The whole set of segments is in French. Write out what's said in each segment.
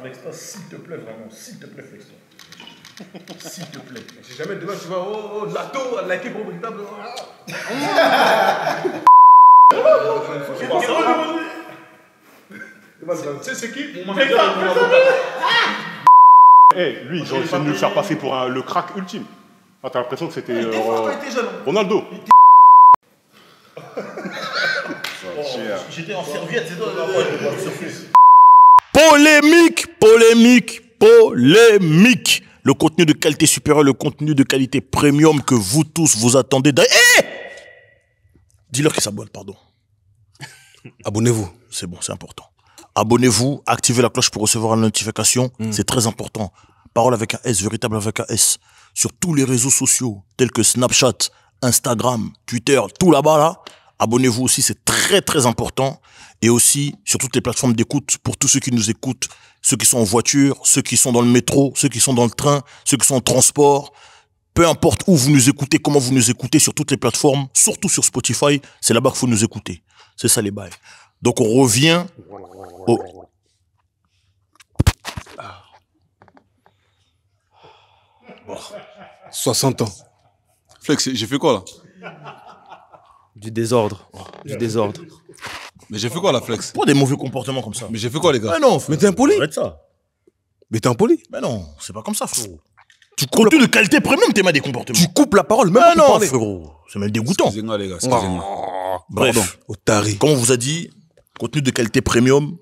Flexta, s'il te plaît, vraiment, s'il te plaît, Flexta. S'il te plaît. Si jamais demain tu vas, oh, Lato, liker pour le table. Tu sais c'est qui? Eh, lui, ils ont essayé de nous faire passer pour le crack ultime. Ah, t'as l'impression que c'était Ronaldo. J'étais en serviette, c'est toi. Polémique, polémique, polémique. Le contenu de qualité supérieure, le contenu de qualité premium que vous tous vous attendez. Dis-leur qu'ils s'abonnent, pardon. Abonnez-vous. C'est bon, c'est important. Abonnez-vous, activez la cloche pour recevoir la notification. C'est très important. Parole avec un S, véritable avec un S. Sur tous les réseaux sociaux, tels que Snapchat, Instagram, Twitter, tout là-bas, là. Abonnez-vous aussi, c'est très, très important. Et aussi, sur toutes les plateformes d'écoute, pour tous ceux qui nous écoutent, ceux qui sont en voiture, ceux qui sont dans le métro, ceux qui sont dans le train, ceux qui sont en transport. Peu importe où vous nous écoutez, comment vous nous écoutez, sur toutes les plateformes, surtout sur Spotify, c'est là-bas qu'il faut nous écouter. C'est ça les bails. Donc on revient au... 60 ans. Flex, j'ai fait quoi là? Du désordre. Du désordre. Mais j'ai fait quoi là, Flex? Pas des mauvais comportements comme ça. Mais j'ai fait quoi les gars? Mais non, frérot. Mais t'es impoli? Arrête ça. Mais t'es impoli? Mais non, c'est pas comme ça, frérot. Tu contenu de qualité premium, t'es mal des comportements. Tu coupes la parole même Mais pour non, parler. frérot. C'est même dégoûtant. Excusez-moi les gars, excusez-moi. Bref, Au taré. comme on vous a dit, contenu de qualité premium,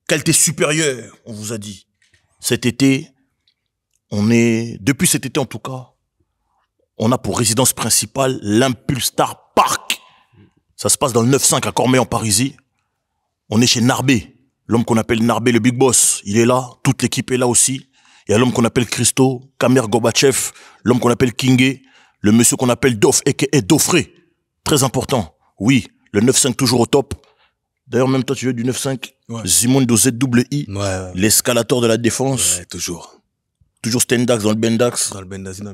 qualité supérieure, on vous a dit. Cet été, depuis cet été en tout cas, on a pour résidence principale l'Impulstar Park. Ça se passe dans le 9-5 à Cormeilles en Parisie. On est chez Narbé, l'homme qu'on appelle Narbé, le big boss. Il est là, toute l'équipe est là aussi. Il y a l'homme qu'on appelle Christo, Kamer Gorbatchev, l'homme qu'on appelle Kingé, le monsieur qu'on appelle Dof, a.k.a. Dofré. Très important. Oui, le 9-5 toujours au top. D'ailleurs, même toi, tu veux du 9-5. Ouais. Zimondo ZWI, Ouais. l'escalator de la défense. Ouais, toujours. Toujours Stendax dans le Bendax. Dans le Bendazine,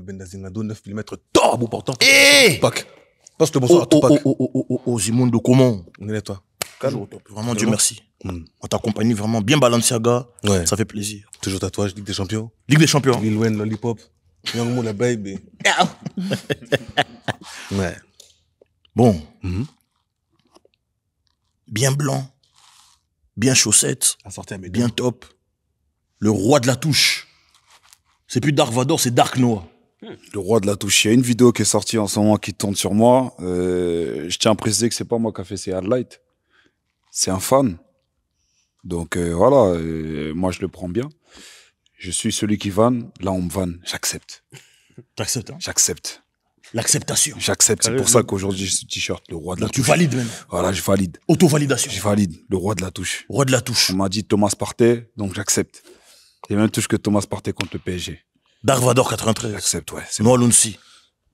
9 mm. Top à bout portant. Eh Tupac. Passe le bonsoir à Tupac. Zimondo, comment? On est toi. Toujours au top. Vraiment, Dieu merci. Mm. On t'accompagne vraiment bien Balenciaga. Ouais. Ça fait plaisir. Toujours tatouage, Ligue des Champions. Ligue des Champions. Lil Wayne, Lollipop. Young Mo, la baby. Ouais. Bon. Mhm. Bien blanc. Bien chaussettes. À sortir à mes Bien top. Le roi de la touche. C'est plus Dark Vador, c'est Dark Noah. Le roi de la touche. Il y a une vidéo qui est sortie en ce moment qui tourne sur moi. Je tiens à préciser que c'est pas moi qui a fait ces highlights. C'est un fan. Donc voilà, moi je le prends bien. Je suis celui qui vanne. Là on me vanne. J'accepte. T'acceptes, hein? J'accepte. L'acceptation. J'accepte. C'est pour ça qu'aujourd'hui j'ai ce t-shirt. Le roi de la Donc tu touche. valides même. Voilà, je valide. Auto-validation. Je valide. Le roi de la touche. Roi de la touche. On m'a dit Thomas Partey, donc j'accepte. Il y a même touche que Thomas Partey contre le PSG. Dark Vador 93. J'accepte, ouais. C'est Noah Lunsi.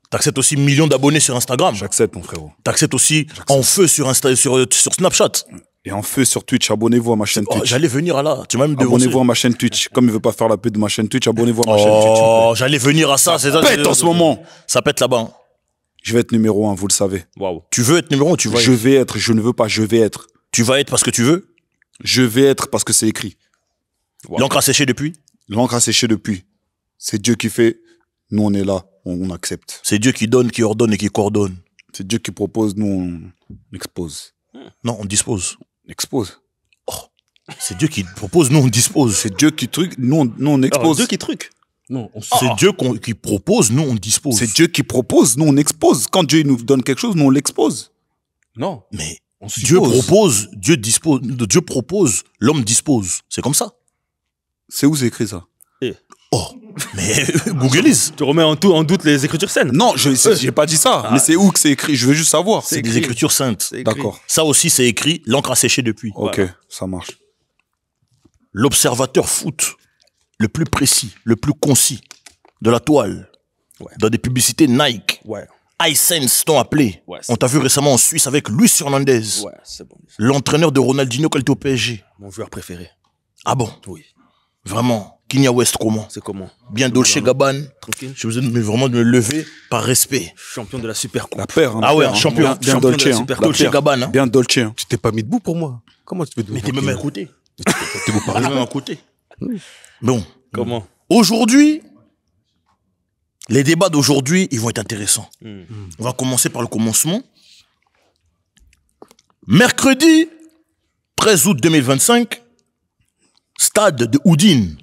T'acceptes aussi millions d'abonnés sur Instagram. J'accepte, mon frérot. T'acceptes aussi en feu sur Snapchat. Et en feu sur Twitch, abonnez-vous à ma chaîne Oh, Twitch. j'allais venir à là. Tu m'as même devancé. Abonnez-vous à ma chaîne Twitch. Comme il veut pas faire la pub de ma chaîne Twitch, abonnez-vous à ma chaîne Twitch. s'il vous Oh, plaît. j'allais venir à ça. C'est ça. Pète en ce moment. Ça pète là-bas. Hein. Je vais être numéro 1, vous le savez. Waouh. Tu veux être numéro 1 ou tu vas Je être? vais être, je ne veux pas, je vais être. Tu vas être parce que tu veux? Je vais être parce que c'est écrit. L'encre a séché depuis? L'encre a séché depuis. C'est Dieu qui fait. Nous, on est là. On accepte. C'est Dieu qui donne, qui ordonne et qui coordonne. C'est Dieu qui propose. Nous, on expose. Non, on dispose. On expose. C'est Dieu qui propose, nous on dispose. C'est Dieu qui truc. Nous, on expose. Dieu qui truc. Non, on C'est Dieu qui propose, nous on dispose. C'est Dieu qui propose, nous on expose. Quand Dieu nous donne quelque chose, nous on l'expose. Non. Mais On Dieu suppose. propose, Dieu dispose, Dieu propose, l'homme dispose. C'est comme ça. C'est où c'est écrit ça? Oh, mais Googleise. Tu remets en doute les écritures saines. Non, j'ai pas dit ça. Mais c'est où que c'est écrit? Je veux juste savoir. C'est des écritures saintes. D'accord. Ça aussi c'est écrit, l'encre a séché depuis. Ok, ça marche. L'observateur foot le plus précis, le plus concis de la toile, dans des publicités Nike, Ouais. iSense t'ont appelé. Ouais, c'est On t'a vu récemment en Suisse avec Luis Hernandez, Ouais, c'est bon. l'entraîneur de Ronaldinho quand il était au PSG. Mon joueur préféré. Ah bon? Oui. Vraiment, Kenya West comment? C'est comment? Bien Dolce Gabbana. Tranquille. Je vous ai vraiment de me lever par respect. Champion de la Super Coupe. La paire. Ah ouais, la paire, champion. Bien Champion de Dolce. la hein. Super La Dolce paire. Gabbana. Bien Dolce. hein. Tu t'es pas mis debout pour moi. Comment tu peux te Mais t'es même à côté. T'es vous parlez même à côté. Bon. Comment? Aujourd'hui, les débats d'aujourd'hui, ils vont être intéressants. On va commencer par le commencement. Mercredi 13 août 2025, stade de Houdine.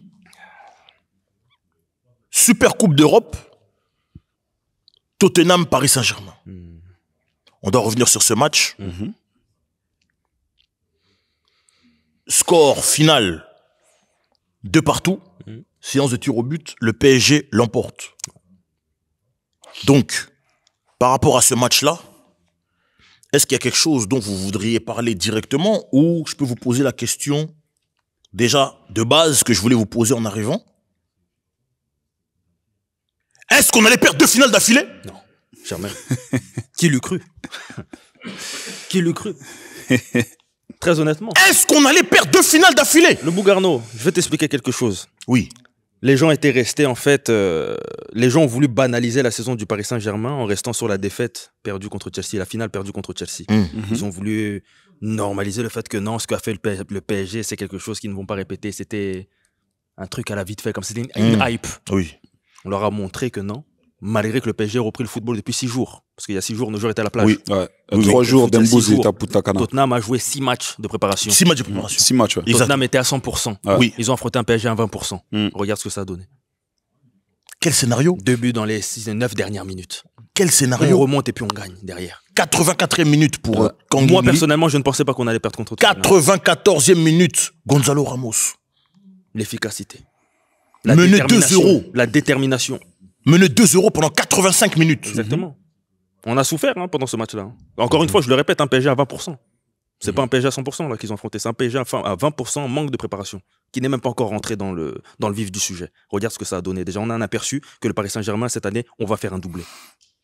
Super Coupe d'Europe. Tottenham, Paris Saint-Germain. On doit revenir sur ce match. Score final 2-2. Séance de tir au but, le PSG l'emporte. Donc, par rapport à ce match-là, est-ce qu'il y a quelque chose dont vous voudriez parler directement ou je peux vous poser la question déjà de base que je voulais vous poser en arrivant? Est-ce qu'on allait perdre 2 finales d'affilée? Non, jamais. Qui l'eût cru? Qui l'eût cru? Très honnêtement. Est-ce qu'on allait perdre 2 finales d'affilée? Le Bougarno, je vais t'expliquer quelque chose. Oui. Les gens étaient restés, en fait, les gens ont voulu banaliser la saison du Paris Saint-Germain en restant sur la défaite perdue contre Chelsea, la finale perdue contre Chelsea. Ils ont voulu normaliser le fait que non, ce qu'a fait le PSG, c'est quelque chose qu'ils ne vont pas répéter. C'était un truc à la vite fait, comme c'était une hype. Oui. On leur a montré que non, malgré que le PSG a repris le football depuis 6 jours. Parce qu'il y a 6 jours, nos joueurs étaient à la plage. Oui, 3 jours d'Embouz et Taputakana. Tottenham a joué 6 matchs de préparation. 6 matchs de préparation. 6 matchs, ouais. Tottenham était à 100%. Oui. Ils ont affronté un PSG à 20%. Regarde ce que ça a donné. Quel scénario? 2 buts dans les 9 dernières minutes. Quel On scénario? remonte et puis on gagne derrière. 84e minute pour Kang Moi, In Lee. personnellement, je ne pensais pas qu'on allait perdre contre Tottenham. 94e minute, Gonzalo Ramos. L'efficacité. Mené détermination. 2-0. La détermination. Mené 2-0 pendant 85 minutes. Exactement. On a souffert pendant ce match-là. Encore une fois, je le répète, un PSG à 20%. C'est pas un PSG à 100% là qu'ils ont affronté. C'est un PSG à 20% manque de préparation, qui n'est même pas encore rentré dans le vif du sujet. Regarde ce que ça a donné. Déjà, on a un aperçu que le Paris Saint-Germain, cette année, on va faire un doublé.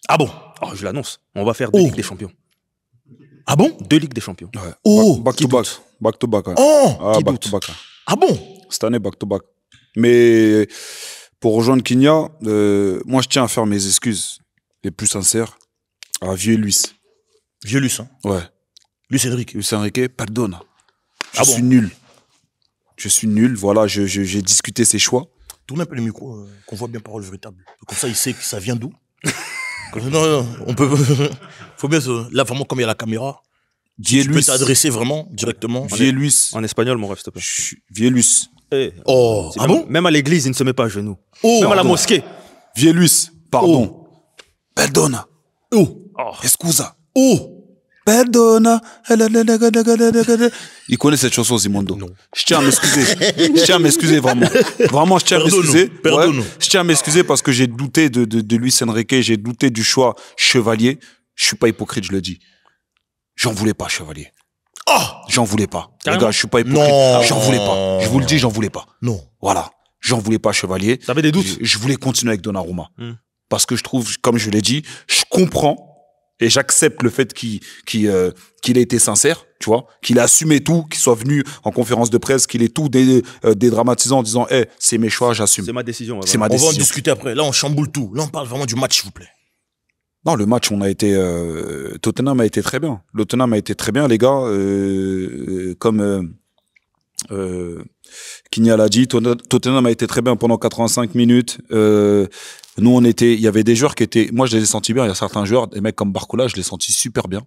Ah bon? Oh, je l'annonce. On va faire 2 Ligues des Champions. Ah bon? 2 Ligues des Champions. Ouais. Oh, Back to back. Back to back. Ouais. Oh, Ah, qui back doute. to back. Ouais. ah bon? Cette année, back to back. Mais pour rejoindre Kinya, moi, je tiens à faire mes excuses les plus sincères à Vieux Luis. Vieux Luce, hein? Ouais. Luis Enrique. Luis Enrique, pardonne. Je Ah bon? suis nul. Je suis nul. Voilà, j'ai discuté ses choix. Tournez un peu le micro, qu'on voit bien parole véritable. Comme ça, il sait que ça vient d'où. Non, on peut. Faut bien. Là, vraiment, comme il y a la caméra, Vieux tu peux Luis. t'adresser vraiment directement. Vieux Luis. En espagnol, mon rêve, s'il te plaît. Vieux Luis. Oh, C'est ah même- bon? Même à l'église, il ne se met pas à genoux. Oh, Même à la pardon. mosquée. Vieux Luis. Pardon. Perdona. Oh, Excusa. oh. Perdona. Il connaît cette chanson, Zimondo. Non. Je tiens à m'excuser. Je tiens à m'excuser, vraiment. Vraiment, je tiens à Pardonne-nous, m'excuser. pardonne-nous. Je tiens à m'excuser parce que j'ai douté de Luis Enrique, j'ai douté du choix Chevalier. Je suis pas hypocrite, je le dis. J'en voulais pas, Chevalier. Ah! J'en voulais pas. Carrément. Les gars, je suis pas hypocrite. Non. J'en voulais pas. Je vous le dis, j'en voulais pas. Non. Voilà. J'en voulais pas, Chevalier. T'avais des doutes? Je voulais continuer avec Donnarumma. Parce que je trouve, comme je l'ai dit, je comprends et j'accepte le fait qu'il ait été sincère, tu vois, qu'il a assumé tout, qu'il soit venu en conférence de presse, qu'il ait tout dédramatisé en disant hey, c'est mes choix, j'assume. C'est ma décision. C'est ma On va en décision. discuter après. Là, on chamboule tout. Là, on parle vraiment du match, s'il vous plaît. Non, le match, on a été. Tottenham a été très bien. Tottenham a été très bien, les gars. Comme Kinya l'a dit, Tottenham a été très bien pendant 85 minutes. Nous, il y avait des joueurs qui étaient. Moi, je les ai sentis bien. Il y a certains joueurs, des mecs comme Barcola, je les ai sentis super bien.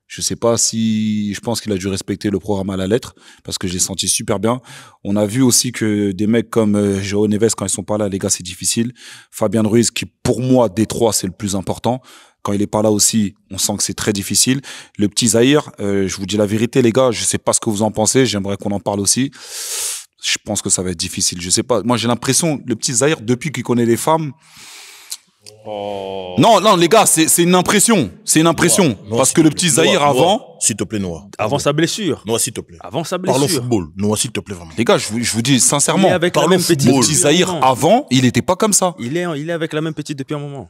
Je sais pas si. Je pense qu'il a dû respecter le programme à la lettre parce que je l'ai senti super bien. On a vu aussi que des mecs comme João Neves, quand ils sont pas là, les gars, c'est difficile. Fabien Ruiz, qui pour moi, des trois, c'est le plus important. Quand il est pas là aussi, on sent que c'est très difficile. Le petit Zahir, je vous dis la vérité, les gars, je sais pas ce que vous en pensez. J'aimerais qu'on en parle aussi. Je pense que ça va être difficile. Je sais pas. Moi, j'ai l'impression, le petit Zahir, depuis qu'il connaît les femmes. Non, les gars, c'est une impression. C'est une impression. Noah, parce s'il que te le plaît. petit Zahir, Noah, avant. S'il te plaît, Noah. Avant sa blessure. Noah, s'il te plaît. Avant sa Parlons blessure. football. Noah, s'il te plaît, vraiment. Les gars, je vous dis Il est sincèrement. avec la Parlons même petite. Le football. petit depuis un Zahir, moment. avant, il était pas comme ça. Il est avec la même petite depuis un moment.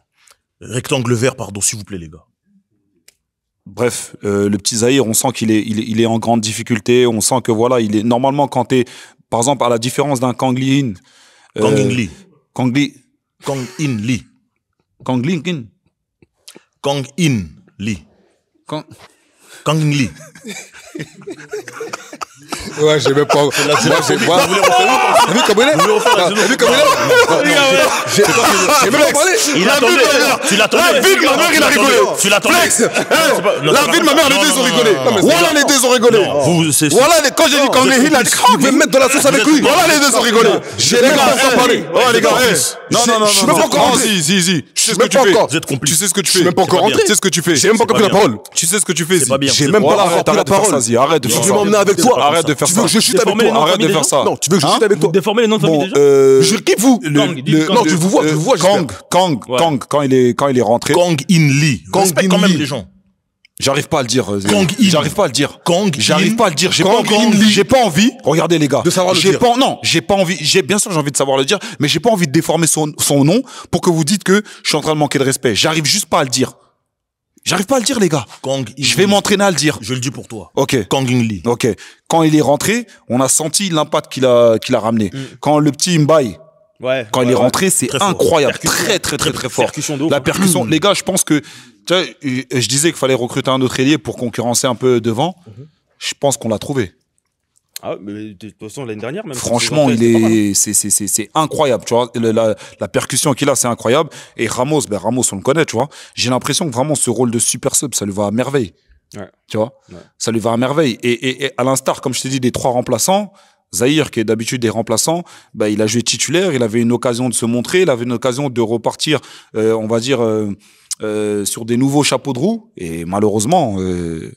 Rectangle vert, pardon, s'il vous plaît, les gars. Bref, le petit Zahir, on sent qu'il est en grande difficulté. On sent que voilà, il est normalement quand t'es, par exemple, à la différence d'un Kang Lee-in. Kang In Lee. Kang Lee. Kang In Lee. Kang Lee-in. Kang In Lee. Kang- Kang In Lee. Ouais, j'ai même pas. Moi, j'ai pas. T'as vu comment il est? T'as vu comment il est? J'ai même pas parlé. Il attendait. Tu l'attendais. La vie de ma mère, il a rigolé. Tu l'attendais. Flex. La vie de ma mère, les deux ont rigolé. Voilà, les deux ont rigolé. Voilà, quand j'ai dit Kang In Lee, il a dit je vais me mettre dans la sauce avec lui. Voilà, les deux ont rigolé. J'ai même pas encore parlé. Oh, les gars, non. Je suis même pas encore rentré. Si. Tu sais ce que tu fais. Vous êtes complices. Tu sais ce que tu Je fais. suis même pas encore rentré. Tu sais ce que tu fais. J'ai même pas compris la parole. Tu sais ce que tu fais. C'est pas bien. J'ai même pas encore pris la parole. Arrête de faire Tu ça. veux m'emmener avec toi? Arrête de faire Tu veux ça. que je chute avec toi? Arrête de faire ça. Non, tu veux que je chute avec toi? Déformer les noms de famille Bon, déjà Je kiffe vous. Non, tu vous vois, Kang, quand il est rentré. Kang In Lee. Kang Respecte In quand même Lee. les gens. J'arrive pas à le dire. Kang In. J'arrive pas à le dire. Kang J'arrive In. pas à le dire. J'ai pas Kang envie. In Lee. J'ai pas envie. Regardez les gars. De savoir le dire. Non, j'ai pas envie. Bien sûr, j'ai envie de savoir le dire, mais j'ai pas envie de déformer son nom pour que vous dites que je suis en train de manquer de respect. J'arrive juste pas à le dire. J'arrive pas à le dire, les gars. Kang In Je vais Lee. m'entraîner à le dire. Je le dis pour toi. Ok. Kang In Lee. Ok. Quand il est rentré, on a senti l'impact qu'il a ramené. Quand le petit Mbaye, Ouais. quand il est rentré, c'est Très fort. incroyable. Percussion. Très fort. Percussion de ouf. La percussion. Les gars, je pense que, tu vois, je disais qu'il fallait recruter un autre ailier pour concurrencer un peu devant. Je pense qu'on l'a trouvé. Ah, mais de toute façon, l'année dernière, même. Franchement, c'est incroyable, tu vois. La percussion qu'il a, c'est incroyable. Et Ramos, on le connaît, tu vois. J'ai l'impression que vraiment ce rôle de super sub, ça lui va à merveille. Ouais. Tu vois. Ouais. Ça lui va à merveille. Et à l'instar, comme je t'ai dit, des 3 remplaçants, Zahir, qui est d'habitude des remplaçants, il a joué titulaire, il avait une occasion de se montrer, il avait une occasion de repartir, on va dire, sur des nouveaux chapeaux de roue. Et malheureusement,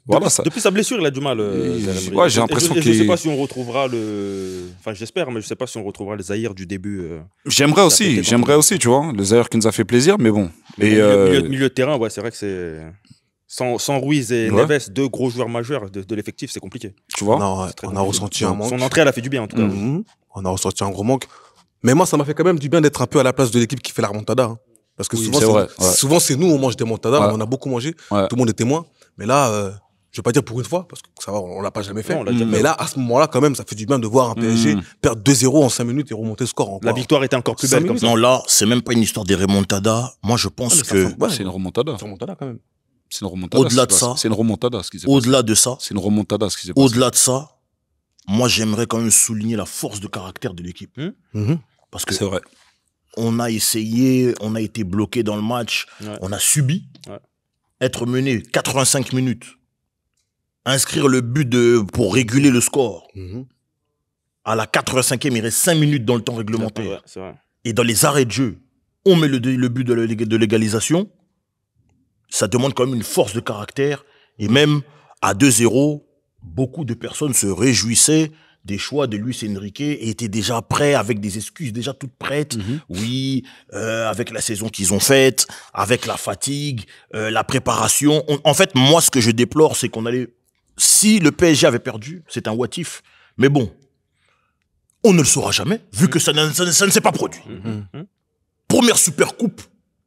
voilà ça. Depuis sa blessure, il a du mal. Ouais, j'ai l'impression Je qu'il. sais pas si on retrouvera le. Enfin, j'espère, mais je sais pas si on retrouvera le Zahir du début. J'aimerais aussi, tu vois. Le Zahir qui nous a fait plaisir, mais bon. Et milieu de terrain, ouais, c'est vrai que c'est. Sans Ruiz et Neves, 2 gros joueurs majeurs de l'effectif, c'est compliqué. tu vois. Non, Très on a compliqué. ressenti un manque. Son entrée, elle a fait du bien, en tout cas. On a ressenti un gros manque. Mais moi, ça m'a fait quand même du bien d'être un peu à la place de l'équipe qui fait la remontada. Hein. Parce que Oui, souvent, c'est vrai, ouais. souvent, c'est nous, on mange des remontadas, Ouais. on en a beaucoup mangé, Ouais. tout le monde est témoin. Mais là, je vais pas dire pour une fois, parce que ça va, on l'a pas jamais fait. Non, on l'a déjà Mais fait. là, à ce moment-là, quand même, ça fait du bien de voir un PSG perdre 2-0 en 5 minutes et remonter le score. La victoire était encore plus 5 belle comme ça. Non, là, c'est même pas une histoire des remontadas. Moi, je pense que, C'est une remontada. C'est remontada quand même. C'est une remontada. Au-delà ce qui de se ça, passe. C'est une remontada ce qui s'est passé. au-delà de ça, C'est une remontada ce qui s'est passé. au-delà de ça, moi, j'aimerais quand même souligner la force de caractère de l'équipe. Parce que C'est vrai. on a essayé, on a été bloqué dans le match, Ouais. on a subi, Ouais. être mené 85 minutes, inscrire le but pour réguler le score. À la 85e, il reste 5 minutes dans le temps réglementaire. Ouais, c'est vrai. Et dans les arrêts de jeu, on met le but de l'égalisation. Ça demande quand même une force de caractère. Et même à 2-0, beaucoup de personnes se réjouissaient des choix de Luis Enrique et étaient déjà prêts avec des excuses déjà toutes prêtes. Oui, avec la saison qu'ils ont faite, avec la fatigue, la préparation. En fait, moi, ce que je déplore, c'est qu'on allait... Si le PSG avait perdu, c'est un what if. Mais bon, on ne le saura jamais, vu que ça ne s'est pas produit. Première super coupe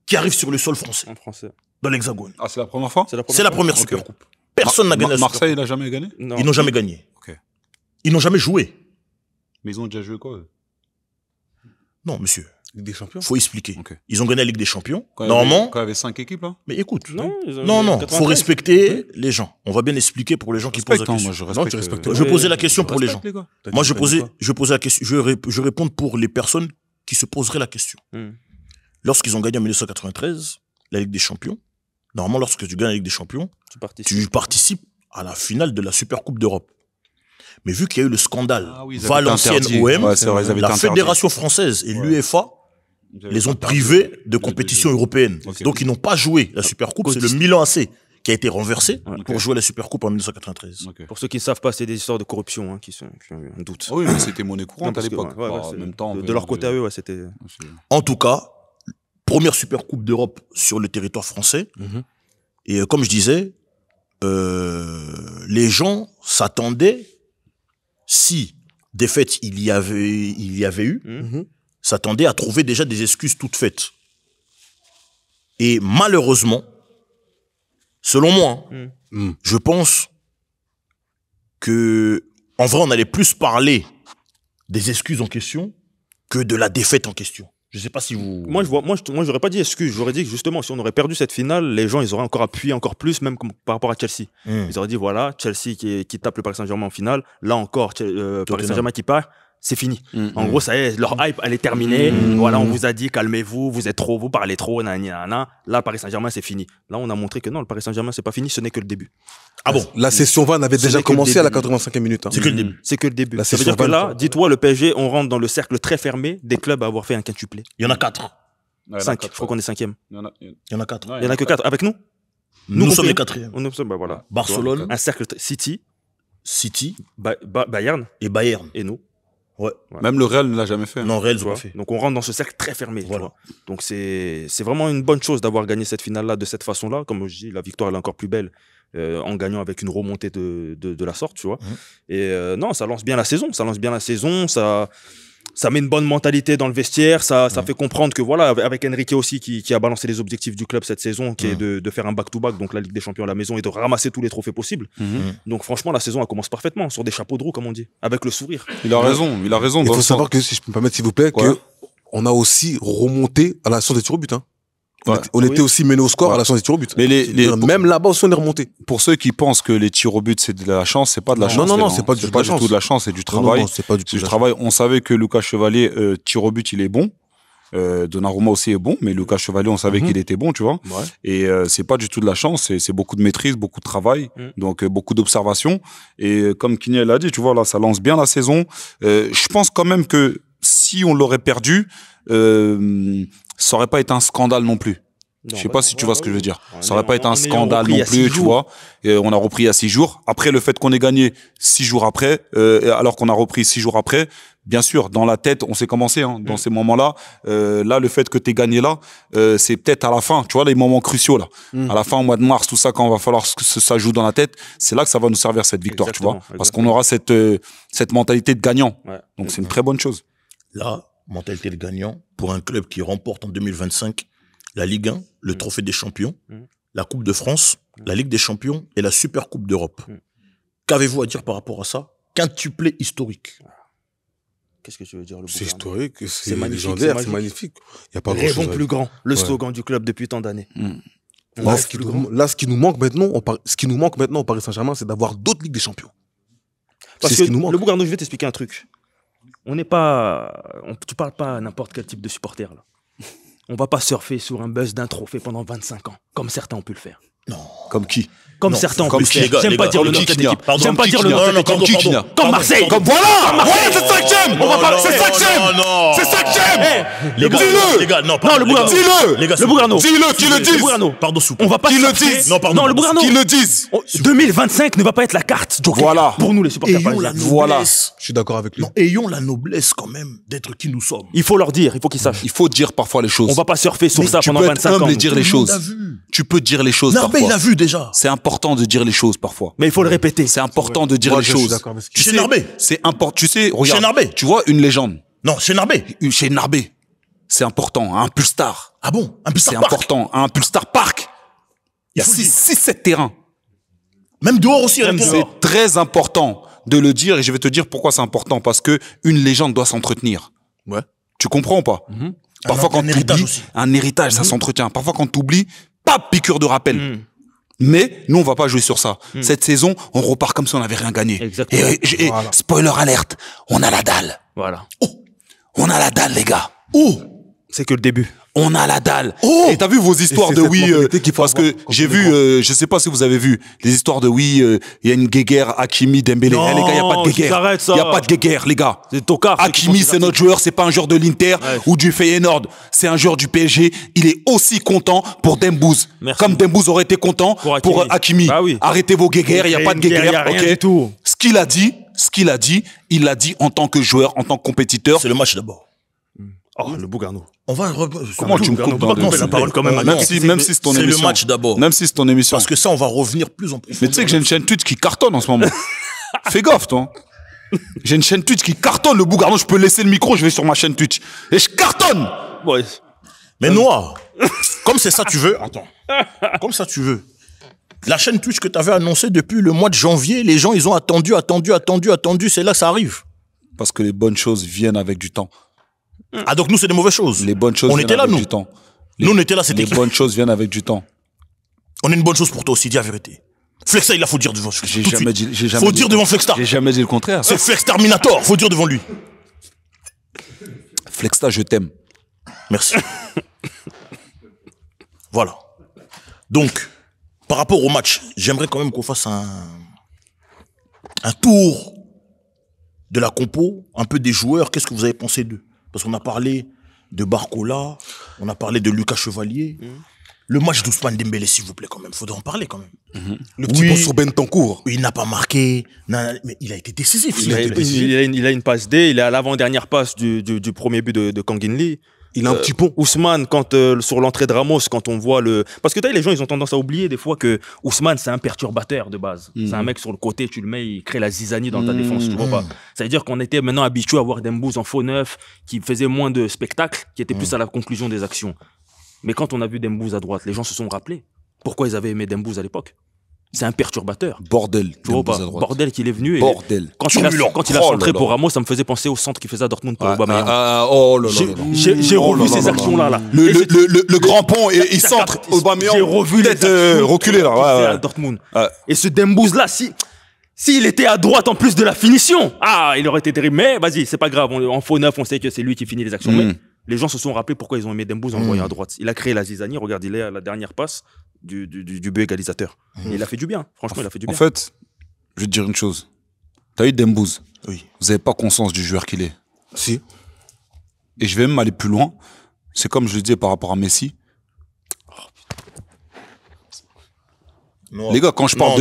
qui arrive sur le sol français, En français. dans l'Hexagone. Ah, c'est la première fois. C'est la première C'est la fois première Ok. super coupe. Personne n'a gagné la super Marseille, il a jamais gagné. Non. coupe. Ils n'ont jamais gagné. Ok. Ils n'ont jamais joué. Mais ils ont déjà joué quoi eux Non, monsieur, Ligue des Champions. faut expliquer. Ok. Ils ont gagné la Ligue des Champions. Quand il y avait- Normalement, Quand il y avait 5 équipes là. mais écoute, Non, ils ont- non, 93. faut respecter les gens. On va bien expliquer pour les gens qui posent la Respecte, hein, question. moi je Non, respecte. tu respectes Je pas. posais la question pour les gens. Respecte, les gars. T'as dit- Moi, je t'as dit quoi posais la question. Je réponds pour les personnes qui se poseraient la question. Lorsqu'ils ont gagné en 1993 la Ligue des Champions, normalement, lorsque tu gagnes la Ligue des Champions, tu participes à la finale de la Super Coupe d'Europe. Mais vu qu'il y a eu le scandale Ah oui, ils avaient Valenciennes interdit. OM, Ouais, c'est vrai, ils avaient la été interdits. Fédération française et l'UEFA les ont privés de compétition européenne. Ok. Donc ils n'ont pas joué la Super Coupe. C'est le Milan AC qui a été renversé pour jouer la Super Coupe en 1993. Ok. Pour ceux qui ne savent pas, c'est des histoires de corruption qui ont eu un doute. Ah oui, mais c'était monnaie Non, courante à parce que, l'époque. ouais, ouais, Bah, en c'est- même temps. de leur côté à eux, ouais, c'était. En tout cas, première Super Coupe d'Europe sur le territoire français. Et comme je disais, les gens s'attendaient, si défaite il y avait eu, s'attendaient à trouver déjà des excuses toutes faites. Et malheureusement, selon moi, je pense que, en vrai, on allait plus parler des excuses en question que de la défaite en question. Je sais pas si vous... Moi, j'aurais pas dit excuse. J'aurais dit que justement, si on aurait perdu cette finale, les gens, ils auraient encore appuyé encore plus, même par rapport à Chelsea. Ils auraient dit, voilà, Chelsea qui tape le Paris Saint-Germain en finale. Là encore, Paris Saint-Germain qui part, c'est fini. En gros, ça y est, leur hype, elle est terminée. Voilà, on vous a dit, calmez-vous, vous parlez trop, nanana. Là, Paris Saint-Germain, c'est fini. Là, on a montré que non, le Paris Saint-Germain, c'est pas fini, ce n'est que le début. Ah bon? La session 20 avait déjà commencé à la 85e minute. C'est que le début. C'est que le début. Ça veut dire que là, dis-toi, le PSG, on rentre dans le cercle très fermé des clubs à avoir fait un quintuplé. Il y en a 4. 5, je crois qu'on est 5e. Il y en a 4. Il y en a que 4. Avec nous? Nous sommes les 4e. Nous sommes, voilà. Barcelone. Un cercle City, Bayern et Bayern. Et nous. Ouais. Même le Real ne l'a jamais fait. Non, Real ne l'a pas fait. Donc on rentre dans ce cercle très fermé. Voilà. Tu vois. Donc c'est vraiment une bonne chose d'avoir gagné cette finale-là de cette façon-là. Comme je dis, la victoire elle est encore plus belle en gagnant avec une remontée de la sorte, tu vois. Et non, ça lance bien la saison. Ça met une bonne mentalité dans le vestiaire, ça fait comprendre que voilà, avec Enrique aussi qui a balancé les objectifs du club cette saison, qui est de faire un back-to-back, donc la Ligue des Champions à la maison, et de ramasser tous les trophées possibles. Donc franchement, la saison elle commence parfaitement, sur des chapeaux de roue comme on dit, avec le sourire. Il a raison. Il faut savoir que, si je peux me permettre s'il vous plaît, qu'on a aussi remonté à la science des tirs au but. On était aussi mené au score à la chance des tirs au but. Mais même là-bas aussi on est remonté. Pour ceux qui pensent que les tirs au but c'est de la chance, c'est pas de la chance. Non, c'est pas du tout de la chance, c'est du travail. C'est pas du tout du travail. On savait que Lucas Chevalier tir au but il est bon. Donnarumma aussi est bon, mais Lucas Chevalier on savait qu'il était bon, tu vois. Et c'est pas du tout de la chance, c'est beaucoup de maîtrise, beaucoup de travail, donc beaucoup d'observation. Et comme Kini l'a dit, tu vois là, ça lance bien la saison. Je pense quand même que si on l'aurait perdu, ça aurait pas été un scandale non plus. Je sais pas si tu vois ce que je veux dire. Ça aurait pas été un scandale non plus, tu vois. Et on a repris il y a 6 jours. Après, le fait qu'on ait gagné 6 jours après, alors qu'on a repris 6 jours après, bien sûr, dans la tête, on s'est commencé, dans ces moments-là. Là, le fait que tu aies gagné là, c'est peut-être à la fin, tu vois, les moments cruciaux, là. À la fin, au mois de mars, tout ça, quand on va falloir que ça joue dans la tête, c'est là que ça va nous servir cette victoire, tu vois. Parce qu'on aura cette mentalité de gagnant. Donc, c'est une très bonne chose. Là, mentalité de gagnant, pour un club qui remporte en 2025 la Ligue 1, le Trophée des Champions, la Coupe de France, la Ligue des Champions et la Super Coupe d'Europe. Qu'avez-vous à dire par rapport à ça? Quintuplé historique. Qu'est-ce que tu veux dire? C'est historique, c'est légendaire, c'est magnifique. Il y a pas Rêvons plus grand, le slogan du club depuis tant d'années. Là, ce qui nous manque maintenant au Paris Saint-Germain, c'est d'avoir d'autres Ligues des Champions. Parce que le Bougarno, je vais t'expliquer un truc. Tu parles pas à n'importe quel type de supporter là. On va pas surfer sur un buzz d'un trophée pendant 25 ans, comme certains ont pu le faire. Non. Comme qui? Comme certains ont pu le faire. J'aime pas dire le nom de cette équipe. J'aime pas dire le nom de cette équipe. Comme Marseille. Comme voilà. C'est ça que j'aime. C'est ça que j'aime. C'est ça que j'aime. Dis-le. Les gars, non, le Bougarno. Dis-le. Le Bougarno. Dis-le, qui le dise. Pardon, on va pas surfer. Non, le Bougarno. Qui le dise. 2025 ne va pas être la carte. Voilà. Pour nous les supporters parisiens. Voilà. Je suis d'accord avec lui. Non, ayons la noblesse quand même d'être qui nous sommes. Il faut leur dire, il faut qu'ils sachent. Il faut dire parfois les choses. On va pas surfer sur ça pendant 25 ans. Tu peux être humble et dire les choses. Tu peux dire les choses parfois. Narbé, il a vu déjà. C'est important de dire les choses parfois. Mais il faut le répéter. C'est important de dire les choses. Tu sais, Narbé. C'est important. Tu sais, regarde. Chez Narbé. Tu vois une légende. Non, chez Narbé. Chez Narbé. C'est important. Un Pulstar. Ah bon? Un Pulstar C'est Park. important. Un Pulstar Park. Il y a 6-7 terrains. Même dehors aussi. C'est très important de le dire et je vais te dire pourquoi c'est important. Parce que une légende doit s'entretenir. Ouais. Tu comprends ou pas? Parfois quand tu oublies, un héritage, ça s'entretient. Parfois quand tu oublies, pas piqûre de rappel. Mais nous, on va pas jouer sur ça. Cette saison, on repart comme si on n'avait rien gagné. Exactement. Et voilà. Spoiler alerte, on a la dalle. Voilà. Oh, on a la dalle, les gars. C'est que le début. On a la dalle. Et t'as vu vos histoires de parce que j'ai vu, je sais pas si vous avez vu, les histoires de il y a une guéguerre, Hakimi, Dembélé. Non, les gars, il y a pas de guéguerre. Il y a pas de guéguerre, les gars. C'est Tocard. Hakimi, c'est notre joueur, c'est pas un joueur de l'Inter ou du Feyenoord. C'est un joueur du PSG. Il est aussi content pour Dembouz. Comme Dembouz aurait été content pour Hakimi. Bah oui. Arrêtez vos guéguerres, il y a pas de guéguerre, OK. Ce qu'il a dit, il l'a dit en tant que joueur, en tant que compétiteur. C'est le match d'abord. Oh, le Bougarno. On va Comment tu me coupes dans la parole quand même. Même si c'est ton émission. C'est le match d'abord. Même si c'est ton émission. Parce que ça, on va revenir plus en profondeur. Mais tu sais que j'ai une chaîne Twitch qui cartonne en ce moment. Fais gaffe, toi. J'ai une chaîne Twitch qui cartonne. Le Bougarno, je peux laisser le micro, je vais sur ma chaîne Twitch. Et je cartonne. Ouais. Mais Noah, comme c'est ça tu veux, attends. Comme ça tu veux. La chaîne Twitch que tu avais annoncée depuis le mois de janvier, les gens, ils ont attendu. C'est là que ça arrive. Parce que les bonnes choses viennent avec du temps. Ah, donc nous, c'est des mauvaises choses. Les bonnes choses on viennent était là, avec nous. du temps. Nous, on était là, c'était Les bonnes choses viennent avec du temps. On a une bonne chose pour toi aussi, dis la vérité. Flexa, il faut dire devant J'ai jamais dit, faut dire devant Flexstar. J'ai jamais dit le contraire. C'est Flex Terminator, faut dire devant lui. Flexstar, je t'aime. Merci. Voilà. Donc, par rapport au match, j'aimerais quand même qu'on fasse un tour de la compo, un peu des joueurs. Qu'est-ce que vous avez pensé d'eux? Parce qu'on a parlé de Barcola, on a parlé de Lucas Chevalier. Le match d'Ousmane Dembélé, s'il vous plaît, quand même. Faudrait en parler, quand même. Le petit poste sur Bentancourt. Il n'a pas marqué, mais il a été décisif. Il a une passe D, il est à l'avant-dernière passe du premier but de Kangin Lee. Il a un petit pont. Ousmane, quand sur l'entrée de Ramos, quand on voit le... Parce que les gens, ils ont tendance à oublier des fois que Ousmane, c'est un perturbateur de base. C'est un mec sur le côté, tu le mets, il crée la zizanie dans ta défense, tu vois pas. Ça veut dire qu'on était maintenant habitué à voir Dembouz en faux neuf, qui faisait moins de spectacles, qui était plus à la conclusion des actions. Mais quand on a vu Dembouz à droite, les gens se sont rappelés pourquoi ils avaient aimé Dembouz à l'époque. C'est un perturbateur. Bordel. Tu vois pas. Bordel qu'il est venu. Et Bordel. Quand il a centré pour Ramos, ça me faisait penser au centre qu'il faisait à Dortmund pour Aubameyang. Oh là là. J'ai revu ces actions-là. Le grand pont et il centre Aubameyang. J'ai revu tête reculée là. À Dortmund. Et ce Dembouz-là, s'il était à droite en plus de la finition, il aurait été terrible. Mais vas-y, c'est pas grave. En faux neuf, on sait que c'est lui qui finit les actions. Mais les gens se sont rappelés pourquoi ils ont aimé Dembouz en voyant à droite. Il a créé la zizanie. Regarde, il est à la dernière passe du but égalisateur. Et il a fait du bien. Franchement, il a fait du bien. En fait, je vais te dire une chose. T'as eu Dembouz. Oui. Vous n'avez pas conscience du joueur qu'il est. Si. Et je vais même aller plus loin. C'est comme je le disais par rapport à Messi. Noah. Les gars, quand je parle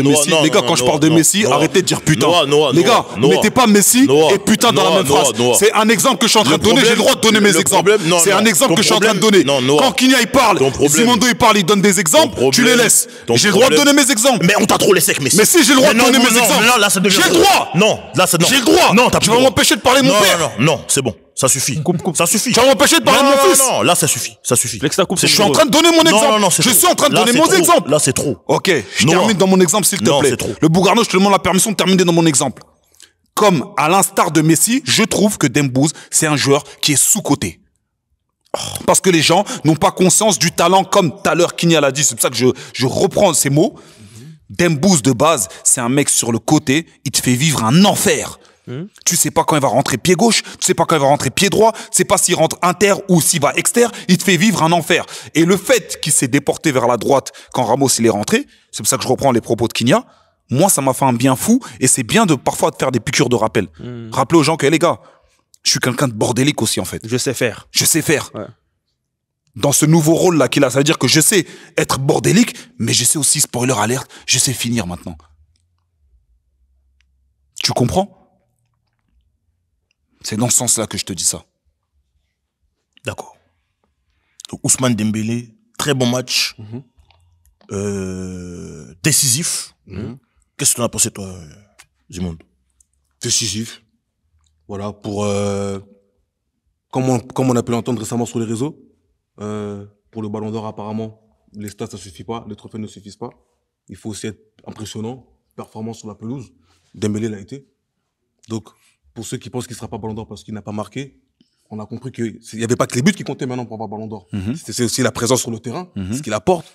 de Messi, arrêtez de dire putain. Les gars, mettez pas Messi et putain dans la même phrase. C'est un exemple que je suis en train de donner. J'ai le droit de donner mes exemples. C'est un exemple que je suis en train de donner. Quand Kinia il parle, Simondo il parle, il donne des exemples, tu les laisses. J'ai le droit de donner mes exemples. Mais on t'a trop laissé avec Messi. Mais si j'ai le droit de donner mes exemples. J'ai le droit. Non, là ça J'ai le droit. Non, tu vas m'empêcher de parler de mon père. Non, c'est bon. Ça suffit. Ça suffit. Tu vas m'empêcher de parler de mon fils. Non, là ça suffit. Ça suffit. Je suis en train de donner mon exemple. Je suis en train de donner mon exemple. Là c'est trop. Ok, je termine dans mon exemple s'il te plaît. Le Bougarno, je te demande la permission de terminer dans mon exemple. Comme à l'instar de Messi, je trouve que Dembouz, c'est un joueur qui est sous-coté. Parce que les gens n'ont pas conscience du talent, comme tout à l'heure Kinia l'a dit, c'est pour ça que je reprends ces mots. Dembouz de base, c'est un mec sur le côté, il te fait vivre un enfer. Tu sais pas quand il va rentrer pied gauche, tu sais pas quand il va rentrer pied droit, tu sais pas s'il rentre inter ou s'il va exter, il te fait vivre un enfer. Et le fait qu'il s'est déporté vers la droite quand Ramos il est rentré, c'est pour ça que je reprends les propos de Kinia, moi ça m'a fait un bien fou et c'est bien de parfois de faire des piqûres de rappel. Rappeler aux gens que les gars, je suis quelqu'un de bordélique aussi en fait. Je sais faire. Ouais. Dans ce nouveau rôle là qu'il a, ça veut dire que je sais être bordélique, mais je sais aussi, spoiler alerte, je sais finir maintenant. Tu comprends ? C'est dans ce sens-là que je te dis ça. D'accord. Donc Ousmane Dembélé, très bon match. Décisif. Qu'est-ce que tu en as pensé, toi, Zimondo? Décisif. Voilà, pour... comme on a pu l'entendre récemment sur les réseaux, pour le Ballon d'Or, apparemment, les stats, ça suffit pas, les trophées ne suffisent pas. Il faut aussi être impressionnant, performant sur la pelouse. Dembélé l'a été. Donc, pour ceux qui pensent qu'il ne sera pas Ballon d'Or parce qu'il n'a pas marqué, on a compris qu'il n'y avait pas que les buts qui comptaient maintenant pour avoir Ballon d'Or. C'est aussi la présence sur le terrain, ce qu'il apporte,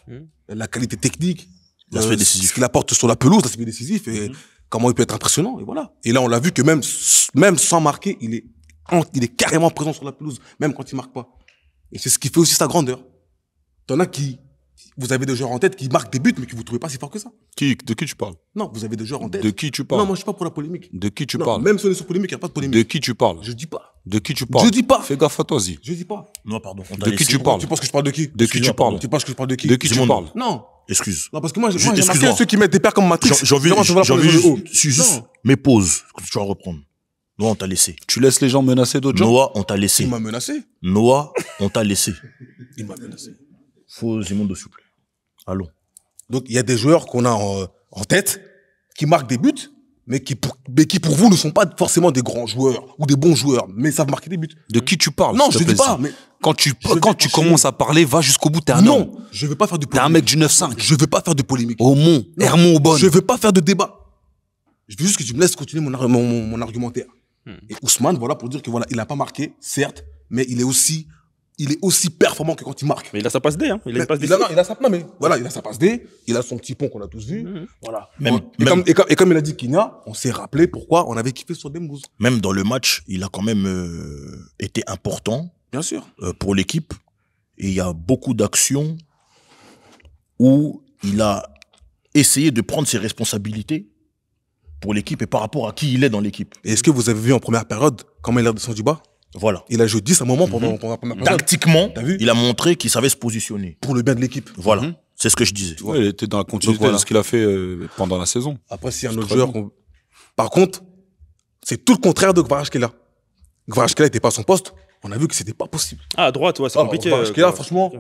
la qualité technique, ce qu'il apporte sur la pelouse, l'aspect décisif, et comment il peut être impressionnant. Et voilà. Et là, on l'a vu que même sans marquer, il est carrément présent sur la pelouse, même quand il ne marque pas. Et c'est ce qui fait aussi sa grandeur. T'en as qui... Vous avez des joueurs en tête qui marquent des buts, mais que vous ne trouvez pas si fort que ça. De qui tu parles? Non, vous avez des joueurs en tête. De qui tu parles? Non, moi, je ne suis pas pour la polémique. De qui tu Non, parles? même si on est sur polémique, il n'y a pas de polémique. De qui tu parles? Je dis pas. De qui tu parles? Je dis pas. Fais gaffe à toi, Zi. Je dis pas. Non, pardon. De qui tu parles? Tu penses que je parle de qui? De qui tu parles? Tu penses que je parle de qui? De qui tu parles? Non. Excuse. Non, parce que moi, j'ai Excuse-moi. marqué ceux qui mettent des paires comme Matrix. J'ai envie juste mes pauses que tu vas reprendre. Noah, on t'a laissé. Tu laisses les gens menacer d'autres gens? Noah, on t'a laissé. Il m'a menacé. Noah, on t'a laissé. Il m'a menacé. Faut Zimondo, s'il vous plaît. Allons. Donc, il y a des joueurs qu'on a en tête qui marquent des buts, mais qui pour vous ne sont pas forcément des grands joueurs ou des bons joueurs, mais savent marquer des buts. De qui tu parles? Non, je ne dis pas. Mais quand tu commences à parler, va jusqu'au bout, t'es un homme. Non, je ne veux pas faire de polémique. T'es un mec du 9-5. Je ne veux pas faire de polémique. Au Mont, Hermont, au Bonne. Je ne veux pas faire de débat. Je veux juste que tu me laisses continuer mon argumentaire. Et Ousmane, voilà, pour dire que voilà, il n'a pas marqué, certes, mais il est aussi performant que quand il marque. Mais il a sa passe D, hein. Il a une passe D. Il a sa passe D, il a son petit pont qu'on a tous vu. Voilà. Et comme il a dit Kinya, on s'est rappelé pourquoi on avait kiffé sur Dembouz. Même dans le match, il a quand même été important. Bien sûr. Pour l'équipe. Et il y a beaucoup d'actions où il a essayé de prendre ses responsabilités pour l'équipe et par rapport à qui il est dans l'équipe. Et est-ce que vous avez vu en première période comment il a descendu du bas? Voilà. Il a joué 10 à un moment pendant la première période. Tactiquement, il a montré qu'il savait se positionner. Pour le bien de l'équipe. Voilà. C'est ce que je disais. Ouais, il était dans la continuité de ce qu'il a fait pendant la saison. Après, s'il y a un autre joueur... Par contre, c'est tout le contraire de Kvaratskhelia. Kvaratskhelia n'était pas à son poste. On a vu que c'était pas possible. Ah, à droite, ouais, c'est compliqué. Kvaratskhelia, franchement,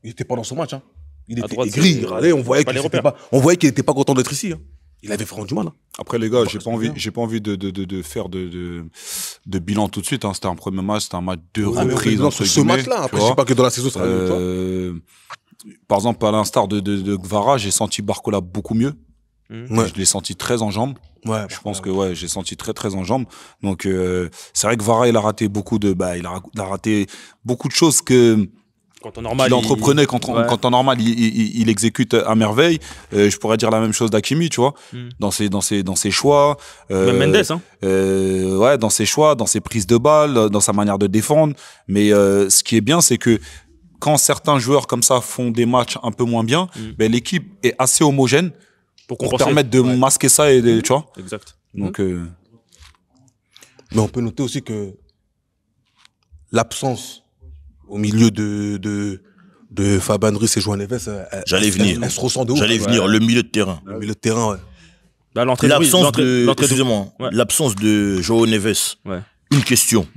il était pas dans son match. Hein. Il était aigri, il râlait, on voyait qu'il était pas content d'être ici. Hein. Il avait vraiment du mal. Hein. Après, les gars, j'ai pas envie de faire de bilan tout de suite. Hein. C'était un premier match, c'était un match de reprise. Sur ce match-là, après, je sais pas que dans la saison, ça sera par exemple, à l'instar de Gvara, j'ai senti Barcola beaucoup mieux. Je l'ai senti très en jambes. Ouais, je pense que j'ai senti très en jambes. Donc c'est vrai que Vara il a raté beaucoup de choses que quand en normal il entreprenait quand en normal il exécute à merveille. Je pourrais dire la même chose d'Hakimi, tu vois, dans ses choix. Même Mendes, hein. Dans ses choix, dans ses prises de balles, dans sa manière de défendre. Mais ce qui est bien, c'est que quand certains joueurs comme ça font des matchs un peu moins bien, l'équipe est assez homogène. Pour permettre de masquer ça et tu vois. Exact. Donc, mais on peut noter aussi que l'absence au milieu de Fabian Ruiz et João Neves, elle se ressent de ouf. J'allais venir, le milieu de terrain. Le milieu de terrain, ouais. Bah, l'absence de João Neves. Ouais. Une question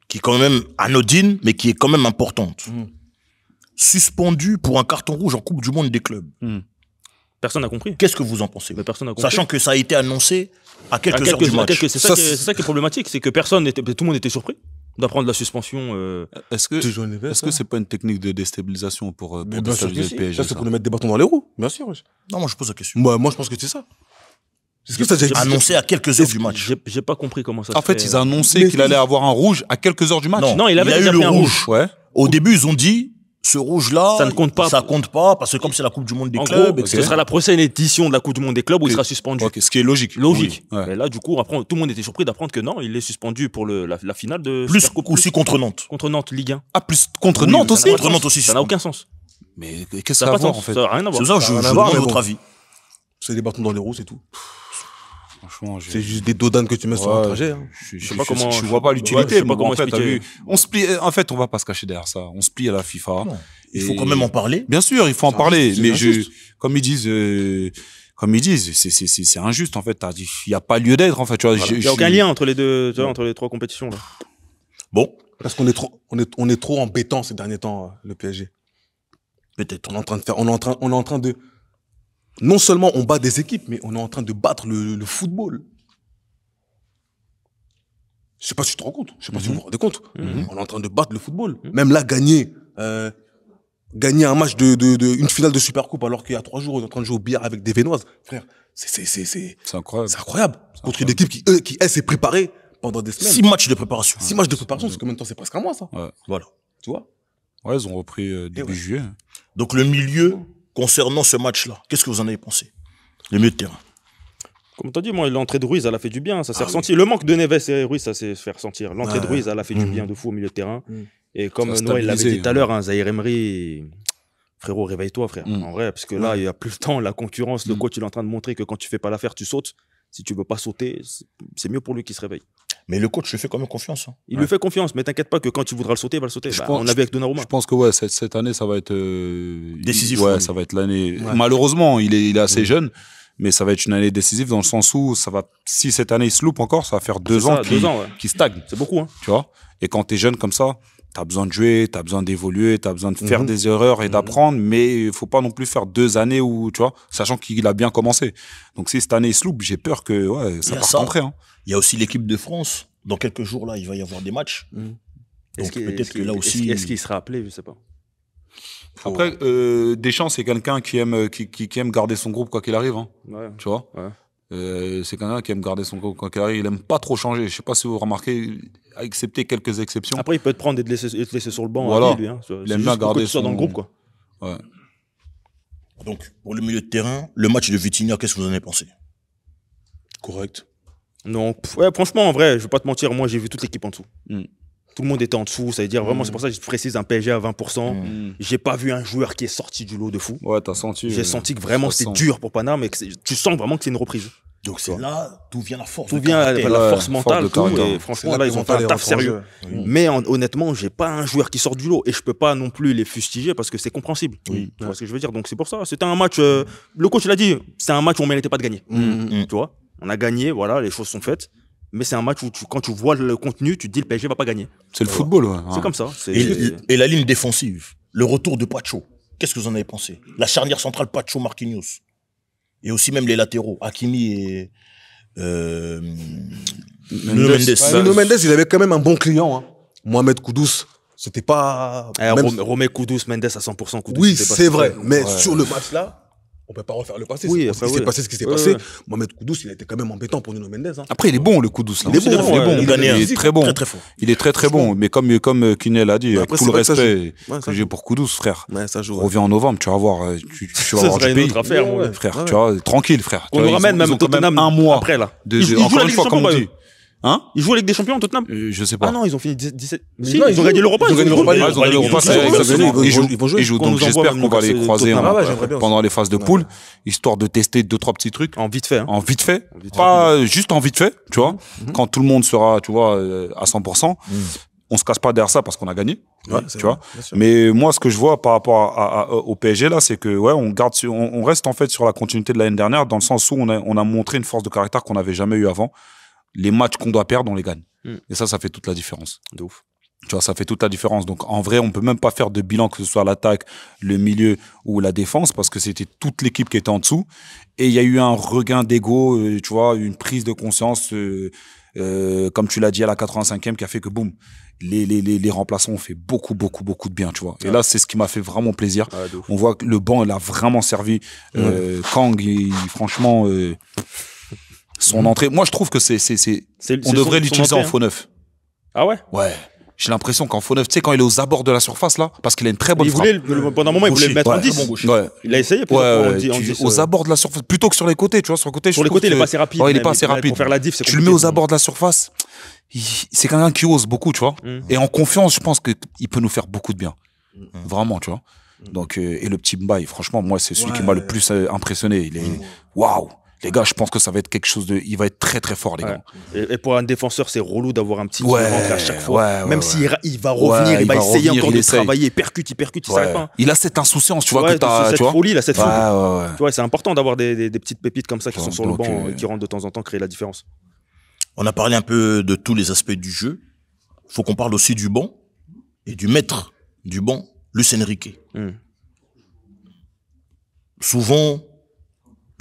qui est quand même anodine, mais qui est quand même importante. Suspendu pour un carton rouge en Coupe du Monde des clubs. Personne n'a compris. Qu'est-ce que vous en pensez? Personne n'a compris. Sachant que ça a été annoncé à quelques heures du match. C'est ça qui est problématique, c'est que tout le monde était surpris d'apprendre la suspension. Est-ce que c'est pas une technique de déstabilisation pour déstabiliser le PSG? Ça, c'est pour nous mettre des bâtons dans les roues, bien sûr. Non, moi je pose la question. Moi je pense que c'est ça. Est-ce que ça a annoncé à quelques heures du match? J'ai pas compris comment ça se fait. En fait, ils ont annoncé qu'il allait avoir un rouge à quelques heures du match. Non, il avait déjà eu pris un rouge. Ouais. Au début, ils ont dit ce rouge-là, ça ne compte pas. Ça compte pas parce que comme c'est la Coupe du Monde des clubs, ce sera la prochaine édition de la Coupe du Monde des clubs où il sera suspendu. Ce qui est logique. Logique. Oui. Ouais. Et là, du coup, après, tout le monde était surpris d'apprendre que non, il est suspendu pour la finale de. Plus aussi contre Nantes. Contre Nantes, Ligue 1. Ah, plus contre Nantes aussi. Contre Nantes aussi. Ça n'a aucun sens. Mais qu'est-ce que ça a à voir en fait? Ça n'a rien à voir. C'est ça, je demande votre avis. C'est des bâtons dans les roues, c'est tout. Franchement, c'est juste des dodanes que tu mets sur un trajet. Hein. Je sais pas comment. Je vois pas l'utilité. Je sais pas comment expliquer. On se plie. En fait, on va pas se cacher derrière ça. On se plie à la FIFA. Il faut quand même en parler. Bien sûr, il faut en parler. Mais comme ils disent, c'est injuste en fait. Il y a pas lieu d'être en fait. Il y a aucun lien entre les deux, entre les trois compétitions là. Bon. Parce qu'on est trop embêtant ces derniers temps, le PSG. Peut-être. On est en train de. Non seulement on bat des équipes, mais on est en train de battre le football. Je sais pas si tu te rends compte. Je sais pas si vous vous rendez compte. On est en train de battre le football. Même là, gagner un match une finale de Supercoupe alors qu'il y a 3 jours, on est en train de jouer au billard avec des Vénoises. Frère, c'est incroyable. C'est incroyable. Contre une équipe qui elle, s'est préparée pendant des semaines. 6 matchs de préparation. 6 matchs de préparation, c'est combien de temps? C'est presque un mois, ça. Ouais. Voilà. Tu vois? Ouais, ils ont repris début juillet. Donc le milieu, concernant ce match-là, qu'est-ce que vous en avez pensé? Le milieu de terrain. Comme tu as dit, moi, l'entrée de Ruiz, elle a fait du bien, ça s'est ressenti. Le manque de Neves et Ruiz, ça s'est fait ressentir. L'entrée de Ruiz, elle a fait du bien de fou au milieu de terrain. Et comme Noël l'avait dit tout à l'heure, Zahir Emery, frérot, réveille-toi, frère. En vrai, parce que là, il n'y a plus le temps, la concurrence, le coach, il est en train de montrer que quand tu fais pas l'affaire, tu sautes. Si tu veux pas sauter, c'est mieux pour lui qu'il se réveille. Mais le coach lui fait quand même confiance. Hein. Il lui fait confiance, mais t'inquiète pas que quand tu voudras le sauter, il va le sauter. On a vu avec Donnarumma. Je pense que cette année, ça va être décisif. Ouais, ça va être l'année. Ouais. Malheureusement, il est assez jeune, mais ça va être une année décisive dans le sens où si cette année il se loupe encore, ça va faire 2 ans qui stagne. C'est beaucoup, hein. Tu vois. Et quand t'es jeune comme ça, t'as besoin de jouer, t'as besoin d'évoluer, t'as besoin de faire des erreurs et d'apprendre, mais il faut pas non plus faire 2 années où, tu vois, sachant qu'il a bien commencé. Donc si cette année il se loupe, j'ai peur que ça parte en prêt. Hein. Il y a aussi l'équipe de France. Dans quelques jours, là, il va y avoir des matchs. Donc peut-être que là aussi... Est-ce qu'il sera appelé? Je sais pas. Après, Deschamps, c'est quelqu'un qui aime garder son groupe quoi qu'il arrive. Hein. Ouais. Tu vois. Ouais. C'est quelqu'un qui aime garder son carré. Il aime pas trop changer. Je sais pas si vous remarquez, excepté quelques exceptions. Après, il peut te prendre et te laisser sur le banc. Voilà. Lui, hein. Il aime bien garder son... dans le groupe, quoi. Ouais. Donc, pour le milieu de terrain, le match de Vitinha, qu'est-ce que vous en avez pensé? Correct. Non, ouais, franchement, en vrai, je vais pas te mentir, moi, j'ai vu toute l'équipe en dessous. Tout le monde était en dessous, ça veut dire vraiment, c'est pour ça que je précise un PSG à 20%. J'ai pas vu un joueur qui est sorti du lot de fou. Ouais, t'as senti. J'ai senti que vraiment c'était dur pour Paname et que tu sens vraiment que c'est une reprise. Donc c'est là d'où vient la force. D'où vient la force mentale, tout. Et franchement, là, ils ont fait un taf sérieux. Mais honnêtement, j'ai pas un joueur qui sort du lot et je peux pas non plus les fustiger parce que c'est compréhensible. Tu vois ce que je veux dire? Donc c'est pour ça. C'était un match. Le coach l'a dit, c'est un match où on méritait pas de gagner. Tu vois? On a gagné, voilà, les choses sont faites. Mais c'est un match où quand tu vois le contenu, tu te dis le PSG va pas gagner. C'est le football, ouais. C'est comme ça. Et la ligne défensive, le retour de Pacho, qu'est-ce que vous en avez pensé? La charnière centrale Pacho-Marquinhos. Et aussi même les latéraux, Hakimi et Nuno Mendes. Nuno Mendes, il avait quand même un bon client. Hein. Mohamed Kudus, c'était pas... Romain Kudus, Mendes à 100%. Kudus, oui, c'est vrai. Mais sur le match-là, on peut pas refaire le passé. Oui, il s'est passé ce qui s'est passé. Mohamed Kudus, il a été quand même embêtant pour Nuno Mendes. Hein. Après, il est bon, le Kudus. Il est bon. Il est très bon. Très fort. Il est très bon. Mais comme Kunel a dit, avec tout le respect que j'ai pour Kudus, frère, reviens en novembre, tu vas voir. Tu vas voir du pays. Une autre affaire, frère. Tu vois, tranquille, frère. On le ramène même Tottenham un mois après, là. Encore une fois, comme on dit. Hein? Ils jouent avec des champions Tottenham? Je sais pas. Ah non, ils ont fini 17. Si, ils ont gagné l'Europa. Ils jouent. Donc j'espère qu'on va les croiser pendant les phases de poule, histoire de tester 2-3 petits trucs. En vite fait. En vite fait. Pas juste en vite fait, tu vois. Quand tout le monde sera, tu vois, à 100%. On se casse pas derrière ça parce qu'on a gagné, tu vois. Mais moi, ce que je vois par rapport au PSG là, c'est que ouais, on reste en fait sur la continuité de l'année dernière, dans le sens où on a montré une force de caractère qu'on n'avait jamais eu avant. Les matchs qu'on doit perdre, on les gagne. Et ça fait toute la différence. De ouf. Tu vois, ça fait toute la différence. Donc, en vrai, on peut même pas faire de bilan, que ce soit l'attaque, le milieu ou la défense, parce que c'était toute l'équipe qui était en dessous. Et il y a eu un regain d'ego, tu vois, une prise de conscience, comme tu l'as dit à la 85e, qui a fait que boum, les remplaçants ont fait beaucoup de bien, tu vois. Et là, c'est ce qui m'a fait vraiment plaisir. On voit que le banc, il a vraiment servi. Kang, franchement... son entrée, moi je trouve que on devrait l'utiliser en faux neuf. Ah ouais? Ouais. J'ai l'impression qu'en faux neuf, tu sais, quand il est aux abords de la surface là, parce qu'il a une très bonne frappe. Pendant un moment, il voulait le mettre en 10. Il a essayé. Aux abords de la surface, plutôt que sur les côtés, tu vois, sur les côtés, il est pas assez rapide. Il est pas assez rapide. Pour faire la diff, c'est tu le mets aux abords de la surface, c'est quelqu'un qui ose beaucoup, tu vois. Et en confiance, je pense qu'il peut nous faire beaucoup de bien. Vraiment, tu vois. Donc, et le petit Mbaye, franchement, moi, c'est celui qui m'a le plus impressionné. Il est, waouh! Les gars, je pense que ça va être quelque chose de... Il va être très très fort, les gars. Et pour un défenseur, c'est relou d'avoir un petit qui rentre à chaque fois. Même s'il va revenir, il va essayer encore de travailler, il percute, il s'arrête pas. Il a cette insouciance, tu vois. Cette folie, il a cette folie. Tu vois, c'est important d'avoir des petites pépites comme ça qui sont sur le banc et qui rentrent de temps en temps, créer la différence. On a parlé un peu de tous les aspects du jeu. Il faut qu'on parle aussi du banc et du maître du banc, Luis Enrique. Souvent...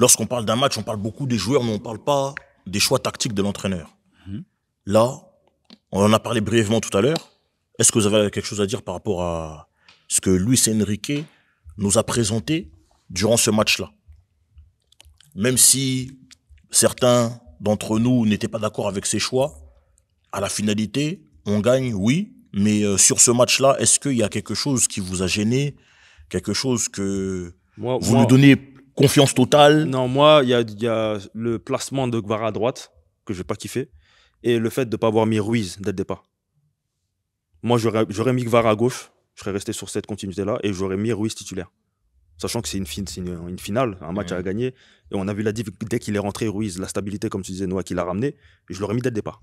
Lorsqu'on parle d'un match, on parle beaucoup des joueurs, mais on ne parle pas des choix tactiques de l'entraîneur. Là, on en a parlé brièvement tout à l'heure. Est-ce que vous avez quelque chose à dire par rapport à ce que Luis Enrique nous a présenté durant ce match-là? Même si certains d'entre nous n'étaient pas d'accord avec ses choix, à la finalité, on gagne, oui. Mais sur ce match-là, est-ce qu'il y a quelque chose qui vous a gêné? Quelque chose que vous nous donnez... Confiance totale? Non, moi, il y a le placement de Gvara à droite, que je n'ai pas kiffé, et le fait de ne pas avoir mis Ruiz dès le départ. Moi, j'aurais mis Gvara à gauche, je serais resté sur cette continuité-là, et j'aurais mis Ruiz titulaire. Sachant que c'est une finale, un match à gagner, et on a vu dès qu'il est rentré, Ruiz, la stabilité, comme tu disais, Noah, qu'il a ramené, et je l'aurais mis dès le départ.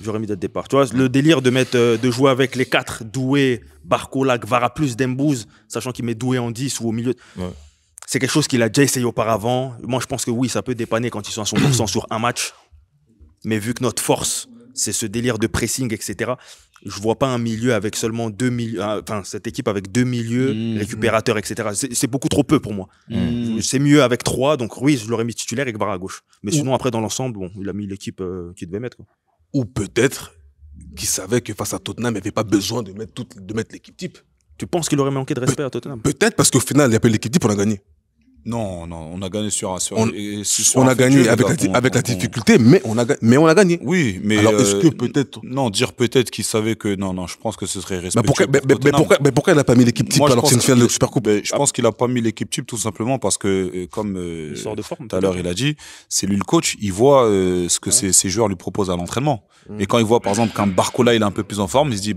J'aurais mis dès le départ. Tu vois, le délire de jouer avec les 4, Doué, Barcola, Gvara plus Dembouz, sachant qu'il met Doué en 10 ou au milieu... C'est quelque chose qu'il a déjà essayé auparavant. Moi, je pense que oui, ça peut dépanner quand ils sont à 100% sur un match. Mais vu que notre force, c'est ce délire de pressing, etc., je ne vois pas un milieu avec seulement 2 milieux. Enfin, cette équipe avec 2 milieux, récupérateurs, etc. C'est beaucoup trop peu pour moi. C'est mieux avec 3. Donc, Ruiz, je l'aurais mis titulaire et Gvara à gauche. Mais sinon, après, dans l'ensemble, bon, il a mis l'équipe qu'il devait mettre, quoi. Ou peut-être qu'il savait que face à Tottenham, il n'y avait pas besoin de mettre l'équipe type. Tu penses qu'il aurait manqué de respect à Tottenham? Peut-être parce qu'au final, il y a pas l'équipe type, on a gagné. Non, on a gagné sur on a gagné avec la difficulté, mais on a gagné. Oui, mais alors est-ce que peut-être dire peut-être qu'il savait que non, je pense que ce serait respectueux. Mais pourquoi il n'a pas mis l'équipe type alors que c'est une finale de Supercoupe? Je pense qu'il a pas mis l'équipe type tout simplement parce que comme tout à l'heure il a dit, c'est lui le coach, il voit ce que ses joueurs lui proposent à l'entraînement. Et quand il voit par exemple qu'un Barcola il est un peu plus en forme, il se dit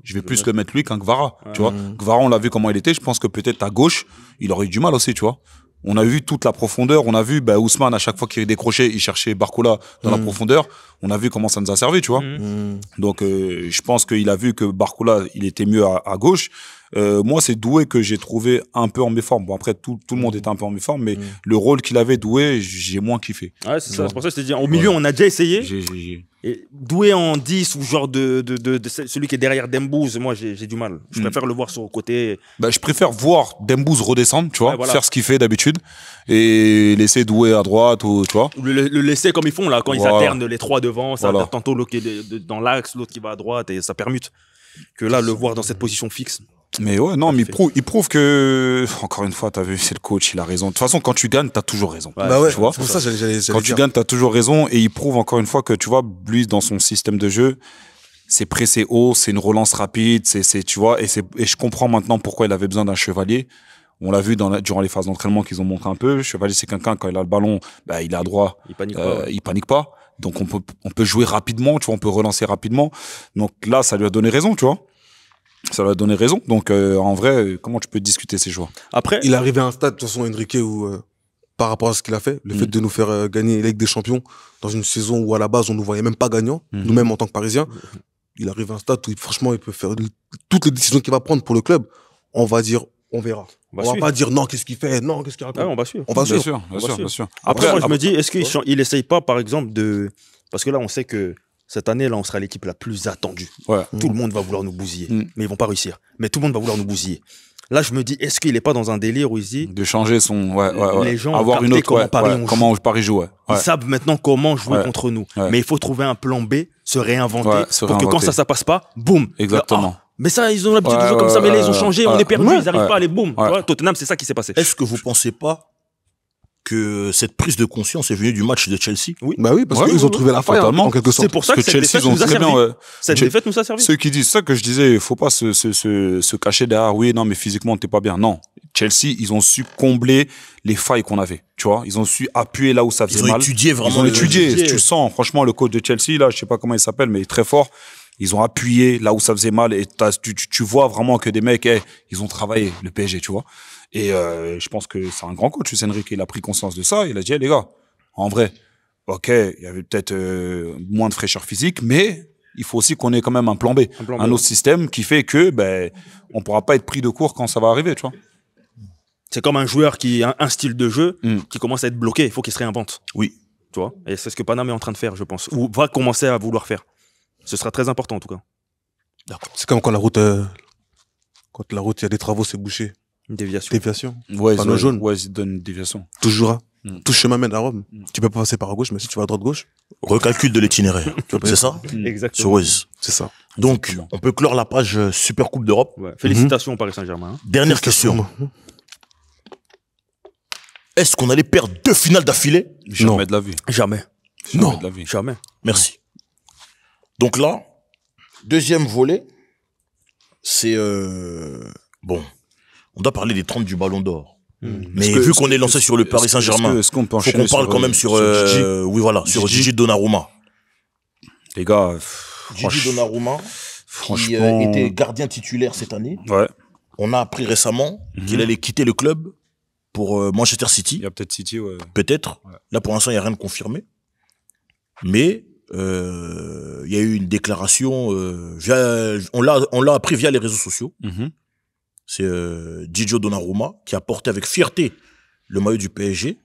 je vais plus le mettre lui qu'un Guevara, tu vois. Guevara, on l'a vu comment il était. Je pense que peut-être à gauche, il aurait eu du mal aussi, tu vois. On a vu toute la profondeur. On a vu Ousmane, à chaque fois qu'il décrochait, il cherchait Barcola dans la profondeur. On a vu comment ça nous a servi, tu vois. Donc, je pense qu'il a vu que Barcola, il était mieux à gauche. Moi, c'est Doué que j'ai trouvé un peu en méforme. Bon, après, tout le monde était un peu en méforme, mais le rôle qu'il avait, Doué, j'ai moins kiffé. Ouais, c'est ça. C'est pour ça que je te dis, au milieu, on a déjà essayé. Et Doué en 10 ou genre de celui qui est derrière Dembouz, moi, j'ai du mal. Je préfère le voir sur le côté. Je préfère voir Dembouz redescendre, tu vois, faire ce qu'il fait d'habitude et laisser Doué à droite ou, tu vois. Le laisser comme ils font là, quand ils alternent les trois devant, ça alterne tantôt l'autre qui est dans l'axe, l'autre qui va à droite et ça permute. Que là, le voir dans cette position fixe. Mais ouais, non, mais il prouve que, encore une fois, t'as vu, c'est le coach, il a raison. De toute façon, quand tu gagnes, t'as toujours raison. Tu vois. C'est pour ça, quand tu gagnes, t'as toujours raison. Et il prouve encore une fois que, tu vois, lui, dans son système de jeu, c'est pressé haut, c'est une relance rapide, tu vois, et je comprends maintenant pourquoi il avait besoin d'un chevalier. On l'a vu durant les phases d'entraînement qu'ils ont montré un peu. Le chevalier, c'est quelqu'un, quand il a le ballon, il est à droite. Il panique pas. Donc, on peut jouer rapidement, tu vois, on peut relancer rapidement. Donc là, ça lui a donné raison, tu vois. Ça lui a donné raison. Donc, en vrai, comment tu peux discuter ces choix? Après, il est arrivé à un stade, de toute façon, Enrique, où, par rapport à ce qu'il a fait, le fait de nous faire gagner la Ligue des Champions dans une saison où, à la base, on ne nous voyait même pas gagnants, nous-mêmes en tant que Parisiens, il arrive à un stade où, franchement, il peut faire toutes les décisions qu'il va prendre pour le club. On va dire, on verra. On va pas dire non, qu'est-ce qu'il fait, non, qu'est-ce qu'il raconte. On va suivre. On va Bien suivre. sûr. Après, moi, je me dis, est-ce qu'il essaye pas, par exemple, parce que là, on sait que cette année, là, on sera l'équipe la plus attendue. Ouais. Tout le monde va vouloir nous bousiller. Mais ils vont pas réussir. Mais tout le monde va vouloir nous bousiller. Là, je me dis, est-ce qu'il est pas dans un délire où il se dit... De changer son... Les gens avoir une autre... comment Paris joue. Ils savent maintenant comment jouer contre nous. Mais il faut trouver un plan B, se réinventer, pour que quand ça passe pas, boum. Exactement. Mais ça, ils ont l'habitude de jouer comme ça, mais là, ils ont changé, on est perdu, ils n'arrivent pas à aller boum. Tottenham, c'est ça qui s'est passé. Est-ce que vous pensez pas que cette prise de conscience est venue du match de Chelsea? Oui. Bah oui, parce qu'ils ont trouvé la faille, en quelque sorte. C'est pour ça que cette défaite nous a servi. Cette défaite nous a servi. Ceux qui disent ça, que je disais, il faut pas se cacher derrière, oui, non, mais physiquement, t'es pas bien. Non. Chelsea, ils ont su combler les failles qu'on avait. Tu vois, ils ont su appuyer là où ça faisait mal. Ils ont étudié vraiment. Ils ont étudié. Tu sens, franchement, le coach de Chelsea, là, je sais pas comment il s'appelle, mais il est très fort. Ils ont appuyé là où ça faisait mal et tu vois vraiment que des mecs, ils ont travaillé, le PSG, tu vois. Et je pense que c'est un grand coach, Enrique. Il a pris conscience de ça. Il a dit, les gars, en vrai, ok, il y avait peut-être moins de fraîcheur physique, mais il faut aussi qu'on ait quand même un plan B, un autre système qui fait que on pourra pas être pris de court quand ça va arriver, tu vois. C'est comme un joueur qui a un style de jeu qui commence à être bloqué. Il faut qu'il se réinvente. Oui. Tu vois. Et c'est ce que Paname est en train de faire, je pense, ou va commencer à vouloir faire. Ce sera très important en tout cas. D'accord. C'est comme quand la route, il y a des travaux, c'est bouché. Une déviation. Ouais, panneau jaune. Ouais, ils donnent une déviation. Toujours. Tout chemin mène à Rome. Tu peux pas passer par à gauche, mais si tu vas à droite gauche. Recalcul de l'itinéraire. C'est ça? Exactement. Sur Waze. C'est ça. Donc, on peut clore la page Super Coupe d'Europe. Ouais. Félicitations au Paris Saint-Germain. Dernière question. Est-ce qu'on allait perdre 2 finales d'affilée? Jamais de la vie. Jamais. Jamais de la vie. Jamais. Merci. Donc là, deuxième volet, c'est... Bon, on doit parler des 30 du Ballon d'Or. Mais vu qu'on est lancé sur le Paris Saint-Germain, faut qu'on parle quand même sur Gigi Donnarumma. Les gars, Gigi Donnarumma, qui était gardien titulaire cette année. Ouais. On a appris récemment qu'il allait quitter le club pour Manchester City. Il y a peut-être City, ouais. Peut-être. Ouais. Là, pour l'instant, il n'y a rien de confirmé. Mais il y a eu une déclaration, on l'a appris via les réseaux sociaux. C'est Gigi Donnarumma qui a porté avec fierté le maillot du PSG,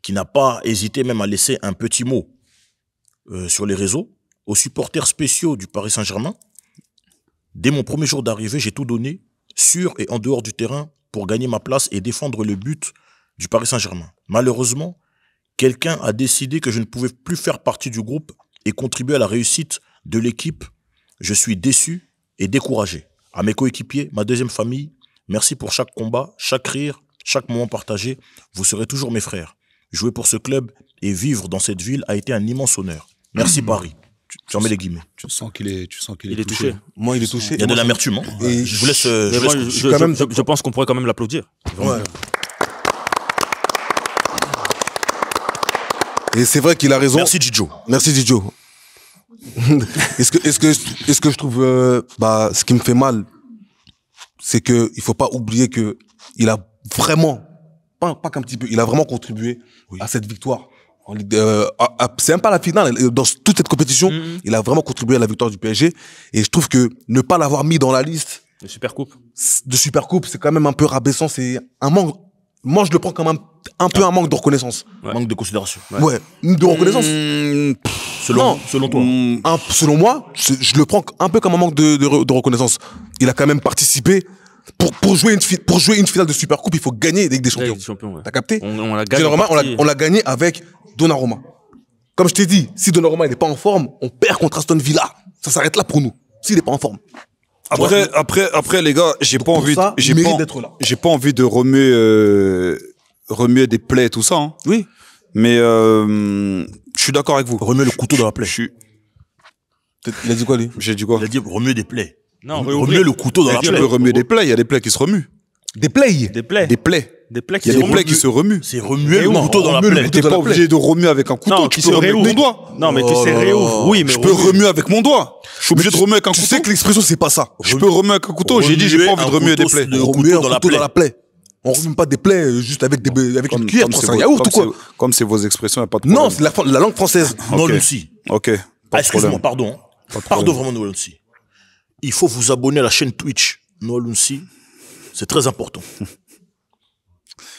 qui n'a pas hésité même à laisser un petit mot sur les réseaux aux supporters spéciaux du Paris Saint-Germain. Dès mon premier jour d'arrivée, j'ai tout donné sur et en dehors du terrain pour gagner ma place et défendre le but du Paris Saint-Germain. Malheureusement, quelqu'un a décidé que je ne pouvais plus faire partie du groupe et contribuer à la réussite de l'équipe. Je suis déçu et découragé. À mes coéquipiers, ma deuxième famille, merci pour chaque combat, chaque rire, Chaque moment partagé, vous serez toujours mes frères. Jouer pour ce club et vivre dans cette ville a été un immense honneur. Merci Paris. Tu remets les guillemets. Tu sens qu'il est touché. Moi, il est touché. Il y a de l'amertume. Et je vous laisse. Je pense qu'on pourrait quand même l'applaudir. Ouais. Et c'est vrai qu'il a raison. Merci Djidjo. Merci Djidjo. Est-ce que je trouve, ce qui me fait mal, c'est que il faut pas oublier que il a vraiment, pas qu'un petit peu, il a vraiment contribué à cette victoire. C'est même pas la finale, dans toute cette compétition, il a vraiment contribué à la victoire du PSG. Et je trouve que ne pas l'avoir mis dans la liste de Supercoupe, c'est quand même un peu rabaissant. C'est un manque. Moi, je le prends comme un peu un manque de reconnaissance. Ouais. Manque de considération. Ouais. De reconnaissance. Selon toi. Selon moi, je le prends un peu comme un manque de reconnaissance. Il a quand même participé. Pour jouer une finale de Supercoupe, il faut gagner avec des champions. Ouais. T'as capté? On l'a gagné. On l'a gagné avec Donnarumma. Comme je t'ai dit, si Donnarumma n'est pas en forme, on perd contre Aston Villa. Ça s'arrête là pour nous. S'il n'est pas en forme. Après, les gars, j'ai pas envie de remuer des plaies, tout ça. Hein. Oui. Mais je suis d'accord avec vous. Remuer le couteau dans la plaie. Il a dit quoi, lui? J'ai dit quoi? Il a dit remuer des plaies. Non, remuer le couteau dans la plaie. Tu peux remuer des plaies, il y a des plaies qui se remuent. Des plaies. Des plaies. Des plaies Il y a des plaies qui se remuent. C'est remuer le couteau dans la plaie. T'es pas obligé de remuer avec un couteau, tu peux remuer avec mon doigt. Non, mais qui se réouvre. Oui, mais je peux remuer avec mon doigt. Je suis obligé de remuer avec un couteau. Tu sais que l'expression, c'est pas ça. Je peux remuer avec un couteau. J'ai dit, j'ai pas envie de remuer des plaies. Remuer un couteau dans la plaie. On remue pas des plaies juste avec une cuillère, c'est un yaourt ou quoi? Comme c'est vos expressions, il n'y a pas de problème. Non, c'est la langue française. Non, Lunsi. Ok. Excuse-moi, pardon. Pardon vraiment, Noah Lunsi. Il faut vous abonner à la chaîne Twitch Noah Lunsi. C'est très important.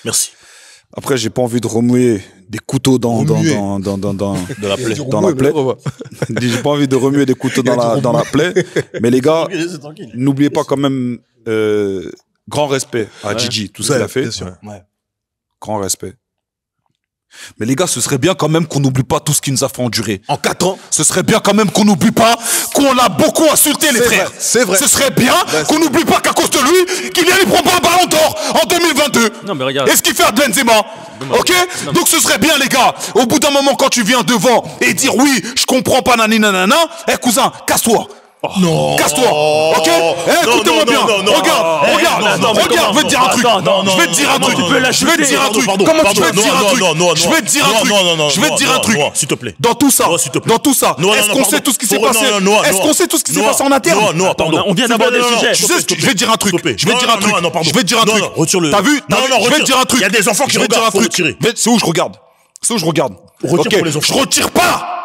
Merci. Après, j'ai pas envie de remuer des couteaux dans la plaie. J'ai pas envie de remuer des couteaux dans la plaie. Mais les gars, n'oubliez pas quand même, grand respect à Gigi, tout ce qu'il a fait. Grand respect. Mais les gars, ce serait bien quand même qu'on n'oublie pas tout ce qui nous a fait endurer. En 4 ans. Ce serait bien quand même qu'on n'oublie pas qu'on l'a beaucoup insulté, les frères. C'est vrai. Ce serait bien qu'on n'oublie pas qu'à cause de lui, Kylian il prend pas un ballon d'or en 2022. Non, mais regarde. Et ce qu'il fait à Benzema. Ok? Donc ce serait bien, les gars. Au bout d'un moment, quand tu viens devant et dire oui, je comprends pas, nanana, cousin, casse-toi. Non. Casse-toi. Ok? Écoutez-moi bien. Regarde, je vais te dire un truc. Je vais te dire un truc. Je vais te dire un truc. Comment tu veux te dire un truc? Je vais te dire un truc. Je vais te dire un truc. S'il te plaît. Dans tout ça. Est-ce qu'on sait tout ce qui s'est passé? Est-ce qu'on sait tout ce qui s'est passé en interne? Non, pardon. On vient d'aborder le sujet. Tu sais, je vais te dire un truc. Je vais te dire un truc. Je vais te dire un truc. Retire-le. T'as vu? Je vais te dire un truc. Il y a des enfants qui regardent. Faut retirer. C'est où je regarde. Retire pour les enfants. Je retire pas.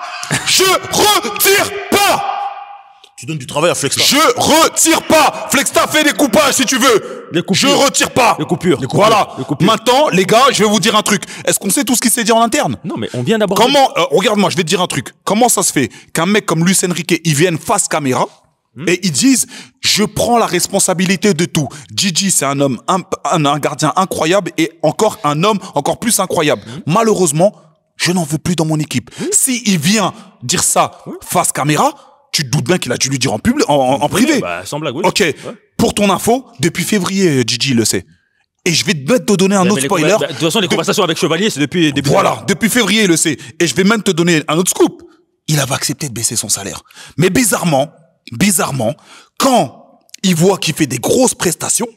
Tu donnes du travail à Flexta. Je retire pas. Flexta fait des coupages si tu veux. Je retire pas. Les coupures. Voilà. Maintenant, les gars, je vais vous dire un truc. Est-ce qu'on sait tout ce qui s'est dit en interne? Non, mais on vient d'aborder. Comment, regarde-moi, je vais te dire un truc. Comment ça se fait qu'un mec comme Luis Enrique, il vienne face caméra et ils disent, je prends la responsabilité de tout. Gigi, c'est un homme, un gardien incroyable et encore un homme encore plus incroyable. Malheureusement, je n'en veux plus dans mon équipe. Si il vient dire ça face caméra, tu te doutes bien qu'il a dû lui dire en public, en privé. Bah, sans blague, oui. Ok. Ouais. Pour ton info, depuis février, Gigi le sait. Et je vais te donner un autre spoiler. De toute façon, les conversations avec Chevalier, c'est depuis début. Voilà. Depuis février, il le sait. Et je vais même te donner un autre scoop. Il avait accepté de baisser son salaire. Mais bizarrement, quand il voit qu'il fait des grosses prestations,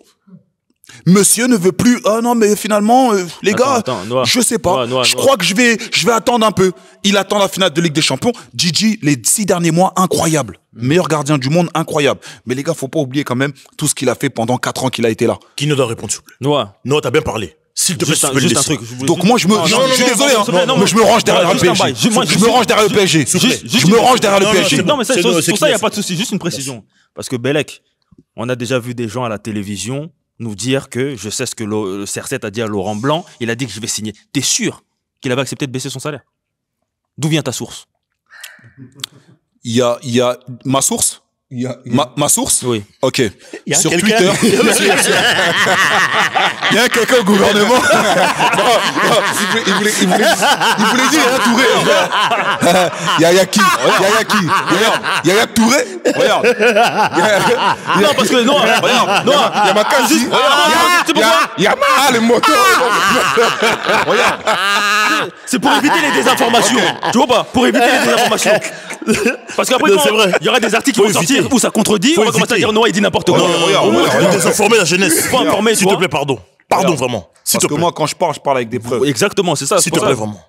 monsieur ne veut plus. Ah non, mais finalement, les gars, je sais pas. Je crois que je vais attendre un peu. Il attend la finale de Ligue des Champions. Gigi, les 6 derniers mois, incroyable. Meilleur gardien du monde, incroyable. Mais les gars, faut pas oublier quand même tout ce qu'il a fait pendant 4 ans qu'il a été là. Qui ne doit répondre, s'il vous plaît? Noah, t'as bien parlé. S'il te plaît, juste un truc. Donc moi, je suis désolé, mais je me range derrière le PSG. Je me range derrière le PSG. Je me range derrière le PSG. Non, mais sur ça, il n'y a pas de souci. Juste une précision. Parce que Bellec, on a déjà vu des gens à la télévision nous dire que, je sais ce que le CR7 a dit à Laurent Blanc, il a dit que je vais signer. T'es sûr qu'il avait accepté de baisser son salaire? D'où vient ta source? Il y a ma source. Ma source? Oui. Ok. Sur quelqu'un- Twitter. Il y a quelqu'un au gouvernement. Il voulait dire Yaya Touré. Yaya qui? Yaya Touré. Regarde. Non, parce que non, regarde, non, Il y a ma case. juste, Il y a ma les motos. regarde. C'est pour éviter les désinformations. Tu vois pas? Pour éviter les désinformations. Parce qu'après, Non, c'est vrai. il y aura des articles qui vont sortir où ça contredit, on va commencer à dire non, il dit n'importe quoi. Regarde, désinformer la jeunesse. Faut informer, S'il te plaît, pardon. Pardon, vraiment. S'il te Parce que plaît. moi, quand je parle avec des preuves. Exactement, c'est ça. S'il te plaît, vraiment.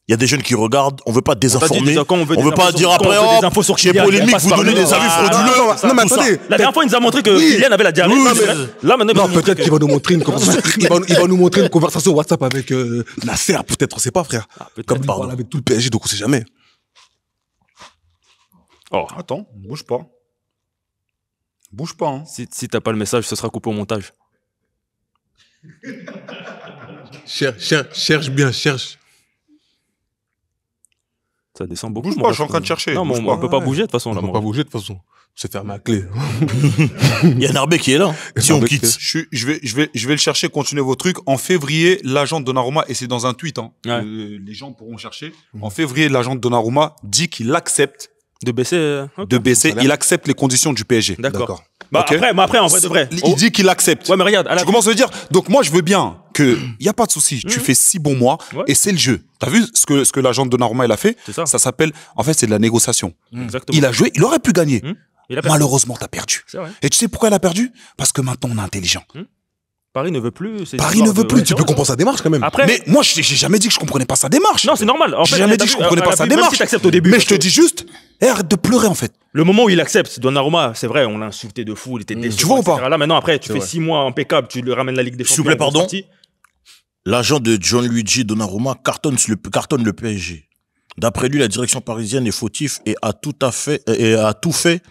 Il y a des jeunes qui regardent, on veut pas désinformer, quand on veut des veut pas infos dire sur- quand on après, veut des hop, infos sur chez Kylian, polémique, passe vous par donnez le- des avis Ah, frauduleux. non, mais tout ça. attendez. La dernière fois, il nous a montré que Kylian avait la diarrhée. Oui, Non, mais là, maintenant, il va Non, nous peut-être montrer qu'il va nous montrer une conversation. Il va nous montrer une conversation WhatsApp avec Nasser, peut-être, on sait pas, frère. peut-être, Comme il pardon. parle avec tout le PSG, donc on sait jamais. Attends, bouge pas. Bouge pas, hein. Si t'as pas le message, ce sera coupé au montage. Cherche bien, cherche. Ça descend beaucoup. Bouge mon pas, ref. je suis en train de chercher. Non, mais Bouge on pas. peut pas bouger de toute façon. On Là, va mon pas ref. bouger de toute façon. C'est fermé à clé. Il y a Narbé qui est là. Si on quitte. Je vais le chercher, continuer vos trucs. En février, l'agent de Donnarumma, et c'est dans un tweet, hein, Ouais. les gens pourront chercher. En février, l'agent de Donnarumma dit qu'il accepte De baisser. Ok. de baisser, il accepte les conditions du PSG. D'accord. Bah, Ok. après, en vrai de vrai. Il dit qu'il accepte. Ouais, mais regarde, à la Tu commences à dire, donc moi je veux bien que, y a pas de souci, tu fais 6 bons mois Ouais. et c'est le jeu. T'as vu ce que l'agent de Donnarumma il a fait? C'est ça. Ça s'appelle, en fait c'est de la négociation. Exactement. Il a joué, il aurait pu gagner. Il a perdu. Malheureusement t'as perdu. C'est vrai. Et tu sais pourquoi il a perdu? Parce que maintenant on est intelligent. Paris ne veut plus. c'est Paris histoire ne veut de- plus, Ouais, tu c'est peux vrai. Comprends sa démarche quand même. Après, Mais moi j'ai jamais dit que je comprenais pas sa démarche. non, c'est normal. En J'ai fait, jamais t'as dit que vu, je comprenais à pas la sa fin, même démarche. si t'acceptes au début. Mais parce je te que dis juste, arrête de pleurer en fait. Le moment où il accepte, Donnarumma, c'est vrai, on l'a insulté de fou, il était déçu. Tu vois ou pas? etc. Là, maintenant, après, tu fais 6 mois impeccable, tu le ramènes la Ligue des S'il vous Champions. plaît, il est pardon. sorti. L'agent de Gianluigi Donnarumma cartonne le PSG. D'après lui, la direction parisienne est fautive et a tout fait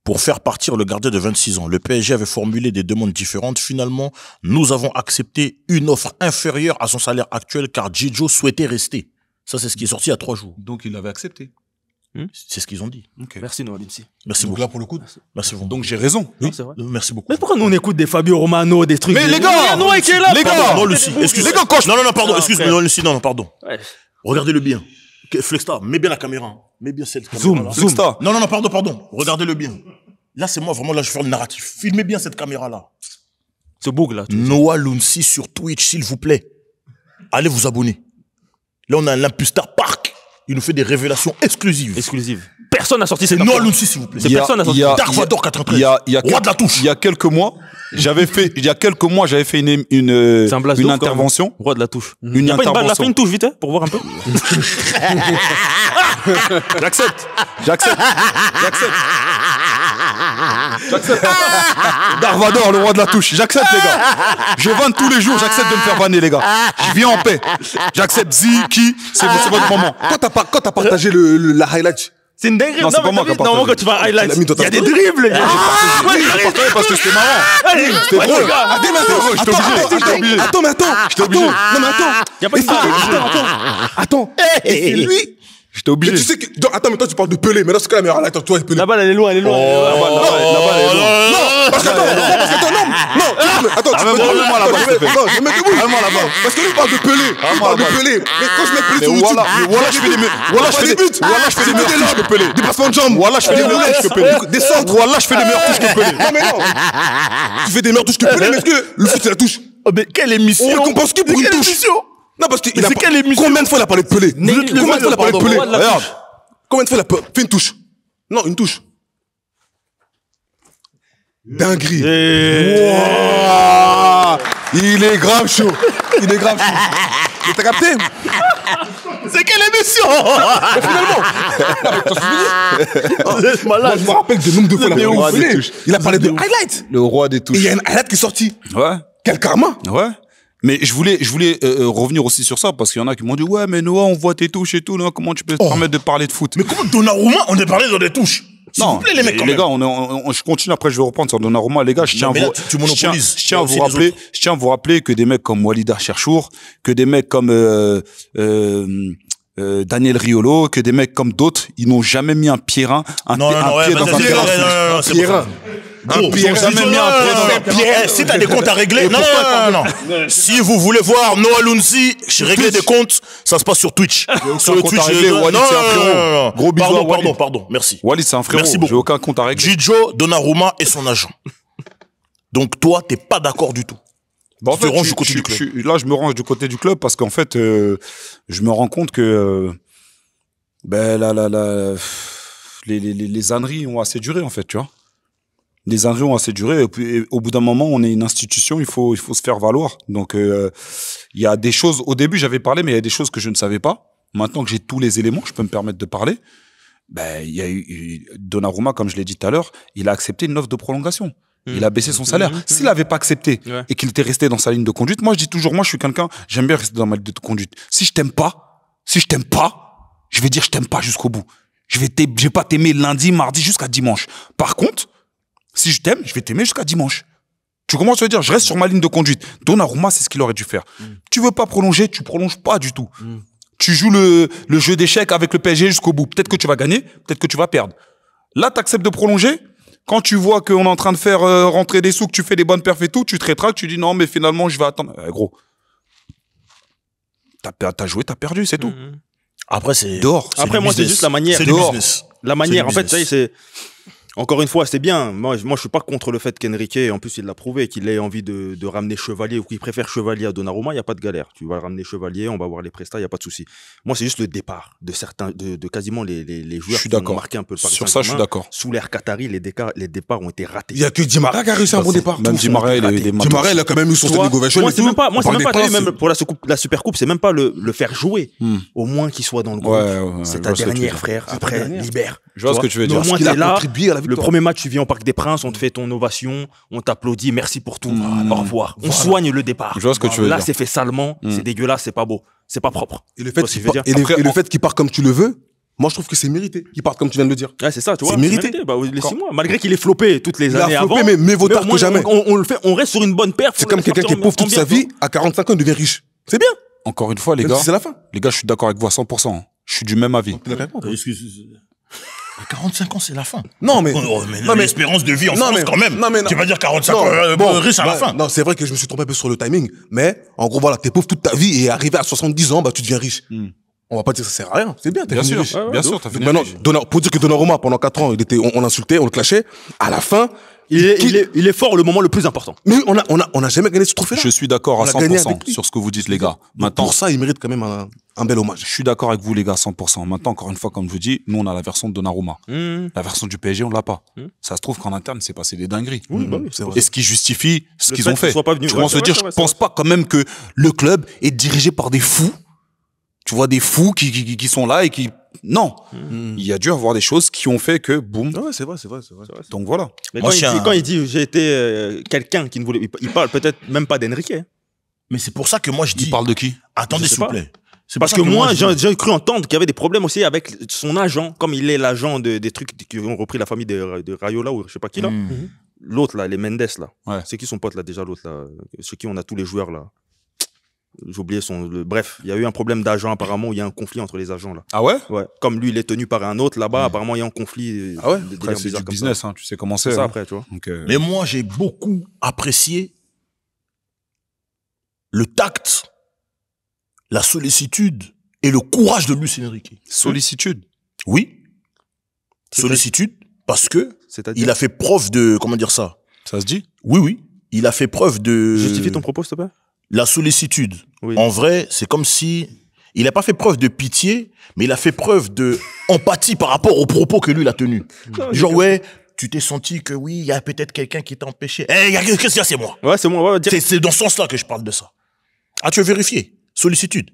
pour faire partir le gardien de 26 ans. Le PSG avait formulé des demandes différentes. Finalement, nous avons accepté une offre inférieure à son salaire actuel car Gigio souhaitait rester. Ça, c'est ce qui est sorti il y a 3 jours. Donc il avait accepté. C'est ce qu'ils ont dit. Merci, Noah Limsi. Merci Donc beaucoup. là, pour le coup. Merci beaucoup. Donc j'ai raison. Non, c'est vrai. Merci beaucoup. Mais pourquoi nous on écoute des Fabio Romano, des trucs. Mais les gars, Il y a Noah qui est là. les gars, pardon. Non, Lucie, excuse. Les gars, quand je- Non, pardon, Non, excuse-moi, frère. non, Lucie, non, pardon. Ouais. Regardez-le bien. Flexstar, mets bien la caméra. Hein. Mets bien cette caméra. Zoom, là. zoom. Flexstar. Non, pardon. Regardez-le bien. Là, c'est moi, vraiment, là, je fais le narratif. Filmez bien cette caméra-là. Ce bug là. Noah Lumsi sur Twitch, s'il vous plaît. Allez vous abonner. Là, on a l'Impustar Park. Il nous fait des révélations exclusives. Exclusive. Personne n'a sorti C'est cette Noah info. Lumsi, s'il vous plaît. C'est personne n'a sorti. Dark Vador 93. Il y a Roi de la touche. Il y a quelques mois, j'avais fait une C'est un blast de ouf, quand même. intervention. Roi de la touche. Une Y a pas une balle, là, fais intervention. une touche vite, hein, pour voir un peu. J'accepte. Darvador, le roi de la touche. J'accepte, les gars. Je vanne tous les jours, j'accepte de me faire vanner, les gars. Je vis en paix. J'accepte Ziki, c'est votre moment. Quand t'as partagé la highlight, C'est une dinguerie. Non, c'est pas moi qui a Normalement, quand partagé. tu vas à highlight, Tu l'as mis dans il y a ta des story. dribbles. parce que c'était marrant. C'était drôle. Attends, mais attends. J'étais obligé. Non, mais attends. Y a pas une balle. Attends. Et c'est lui. J'étais Mais obligé. tu sais que. Attends, mais toi, tu parles de Pelé. Mais là, c'est quand même la highlight. Toi, Pelé. La balle, elle est loin, elle est loin. La balle est loin. Parce qu'attends, non, attends, tu peux Ramène-moi la balle, s'il te plaît. Non, je me mets debout. Ramène-moi la balle. Parce que lui, il parle de Pelé. Il Ramène-moi parle de la balle. Pelé. Mais quand je mets Pelé Mais sur YouTube. voilà, je fais des buts. Voilà, je fais des meilleures touches que Pelé. Des passements de jambes. Voilà, je fais des meilleures touches que Pelé. Des centres. Voilà, je fais des meilleures touches que Pelé. Non, mais non. Tu fais des meilleures touches que Pelé, mais est-ce que le foot, c'est la touche? Oh, mais quelle émission. On récompense qui pour une touche? Non, parce qu'il a. c'est quelle émission? Combien de fois il a parlé de Pelé? Combien de fois il a parlé de Pelé? Regarde. Combien de fois il a fait une touche? Non, une touche. Dinguerie. Wouah. Il est grave chaud. Mais t'as capté? C'est quelle émission? Moi, je me rappelle du nombre de fois il a parlé de Pelé. Il a parlé de highlight. Le roi des Et touches. il y a une highlight qui est sortie. Ouais. Quel karma? Ouais. Mais je voulais revenir aussi sur ça parce qu'il y en a qui m'ont dit ouais mais Noah on voit tes touches et tout là, comment tu peux te permettre de parler de foot? Mais comment Donnarumma, on est parlé dans des touches? S'il Non, vous plaît, les mecs, quand les même. gars, je continue après je vais reprendre sur Donnarumma les gars, je tiens mais à là, vous tu monopolises. je tiens à Il y a vous aussi les rappeler que des mecs comme Walida Cherchour, que des mecs comme Daniel Riolo, que des mecs comme d'autres, ils n'ont jamais mis un pied dans un terrain. Si t'as des comptes à régler, non. Si vous voulez voir Noah Lunzi régler des comptes, ça se passe sur Twitch. Sur le Twitch, Walid, c'est un frérot. Gros bisous. Pardon, merci. Walid, c'est un frérot. Merci beaucoup. J'ai aucun compte à régler. Gijo, Donnarumma et son agent. Donc toi, t'es pas d'accord du tout. En fait, là, je me range du côté du club parce qu'en fait, je me rends compte que les âneries ont assez duré, en fait, tu vois. Les âneries ont assez duré, et puis, au bout d'un moment, on est une institution, il faut se faire valoir. Donc, il y a des choses, au début, j'avais parlé, mais il y a des choses que je ne savais pas. Maintenant que j'ai tous les éléments, je peux me permettre de parler. Il y a eu Donnarumma, comme je l'ai dit tout à l'heure, il a accepté une offre de prolongation. Il a baissé son salaire. S'il n'avait pas accepté et qu'il était resté dans sa ligne de conduite, moi je dis toujours, moi je suis quelqu'un, j'aime bien rester dans ma ligne de conduite. Si je t'aime pas, je vais dire je t'aime pas jusqu'au bout. Je vais pas t'aimer lundi, mardi jusqu'à dimanche. Par contre, si je t'aime, je vais t'aimer jusqu'à dimanche. Tu commences à dire, je reste sur ma ligne de conduite. Donnarumma, c'est ce qu'il aurait dû faire. Tu veux pas prolonger, tu prolonges pas du tout. Tu joues le jeu d'échecs avec le PSG jusqu'au bout. Peut-être que tu vas gagner, peut-être que tu vas perdre. Là, tu acceptes de prolonger. Quand tu vois qu'on est en train de faire rentrer des sous, que tu fais des bonnes perfs et tout, tu te rétractes, tu dis non, mais finalement, je vais attendre. Gros, t'as joué, t'as perdu, c'est tout. Après, c'est dehors. Après, moi, c'est juste la manière. C'est du business. La manière, en fait, ça y est, c'est... Encore une fois, c'est bien. Moi, je suis pas contre le fait qu'Enrique, en plus, il l'a prouvé, qu'il ait envie de ramener Chevalier ou qu'il préfère Chevalier à Donnarumma. Il y a pas de galère. Tu vas ramener Chevalier, on va voir les prestats, il y a pas de souci. Moi, c'est juste le départ de certains, de quasiment les joueurs qui ont marqué un peu le Paris Sur ça, je suis d'accord. Sous l'ère Qatari, les départs ont été ratés. Il y a que Di Maria qui a réussi un bon départ. Même Di Maria, il a quand même eu son standing ovation. Moi, c'est même pas, même pour la Super Coupe, c'est même pas le faire jouer. Au moins qu'il soit dans le groupe. C'est ta dernière, frère. Après, libère. Je vois ce que tu veux dire. Au moins, t'es là. Le premier match, tu viens au Parc des Princes, on te fait ton ovation, on t'applaudit, merci pour tout, au revoir. On soigne le départ. Je vois ce que tu veux dire. Là, c'est fait salement, c'est dégueulasse, c'est pas beau, c'est pas propre. Et le fait qu'il part comme tu le veux, moi je trouve que c'est mérité. Qu'il parte comme tu viens de le dire. Ouais, c'est ça, tu vois. C'est mérité. Les 6 mois, malgré qu'il ait floppé toutes les années avant. Il a floppé, mais vaut tard que jamais. On reste sur une bonne perf. C'est comme quelqu'un qui est pauvre toute sa vie, à 45 ans, il devient riche. C'est bien. Encore une fois, les gars. C'est la fin. Les gars, je suis d'accord avec vous à 100%. Je suis du même avis. À 45 ans, c'est la fin. Non, mais l'espérance de vie en France, quand même. Tu vas dire 45 ans, riche à la fin. Non, c'est vrai que je me suis trompé un peu sur le timing. Mais, en gros, voilà, t'es pauvre toute ta vie et arrivé à 70 ans, tu deviens riche. On va pas dire que ça sert à rien. C'est bien, t'es bien sûr, riche. bien sûr, t'as fait Maintenant, pour dire que Donnarumma, pendant 4 ans, on l'insultait, on le clashait. À la fin, il est fort le moment le plus important. Mais on a jamais gagné ce trophée-là. Je suis d'accord à 100% sur ce que vous dites, les gars. Maintenant, pour ça, il mérite quand même un bel hommage. Je suis d'accord avec vous, les gars, 100%. Maintenant, encore une fois, comme je vous dis, nous, on a la version de Donnarumma. La version du PSG, on l'a pas. Ça se trouve qu'en interne, c'est passé des dingueries. Et ce qui justifie ce qu'ils ont fait. Je pense pas quand même que le club est dirigé par des fous. Tu vois, des fous qui sont là et qui... Non. Il y a dû avoir des choses qui ont fait que, boum. Ouais, c'est vrai. Donc voilà. Mais quand il dit j'ai été quelqu'un qui ne voulait... Il parle peut-être même pas d'Enrique. Mais c'est pour ça que moi je dis... Il parle de qui? Attendez, s'il vous plaît. C'est parce que moi, j'ai cru entendre qu'il y avait des problèmes aussi avec son agent, comme il est l'agent des trucs qui ont repris la famille de Rayola ou je sais pas qui là. L'autre là, les Mendes là. Ouais. C'est qui son pote là déjà, l'autre là, chez qui on a tous les joueurs là. J'ai oublié bref, il y a eu un problème d'agent apparemment, où il y a un conflit entre les agents là. Ah ouais? Ouais. Comme lui, il est tenu par un autre là-bas, apparemment il y a un conflit. Ah ouais? Après, c'est du business, hein, tu sais comment c'est. C'est ça hein. après, tu vois. Donc, Mais moi, j'ai beaucoup apprécié le tact, la sollicitude et le courage de Luis Enrique. Sollicitude? Oui. Sollicitude, parce que il a fait preuve de... Comment dire ça? Ça se dit? Oui. Il a fait preuve de... Justifie ton propos, s'il te plaît. La sollicitude. Oui. En vrai, c'est comme si... Il n'a pas fait preuve de pitié, mais il a fait preuve de empathie par rapport aux propos que lui, il a tenus. Genre, ouais, tu t'es senti que oui, il y a peut-être quelqu'un qui t'a empêché. Qu'est-ce qu'il y a, c'est moi. Ouais, c'est moi. Ouais, c'est dans ce sens-là que je parle de ça. Ah, tu as vérifié? Sollicitude.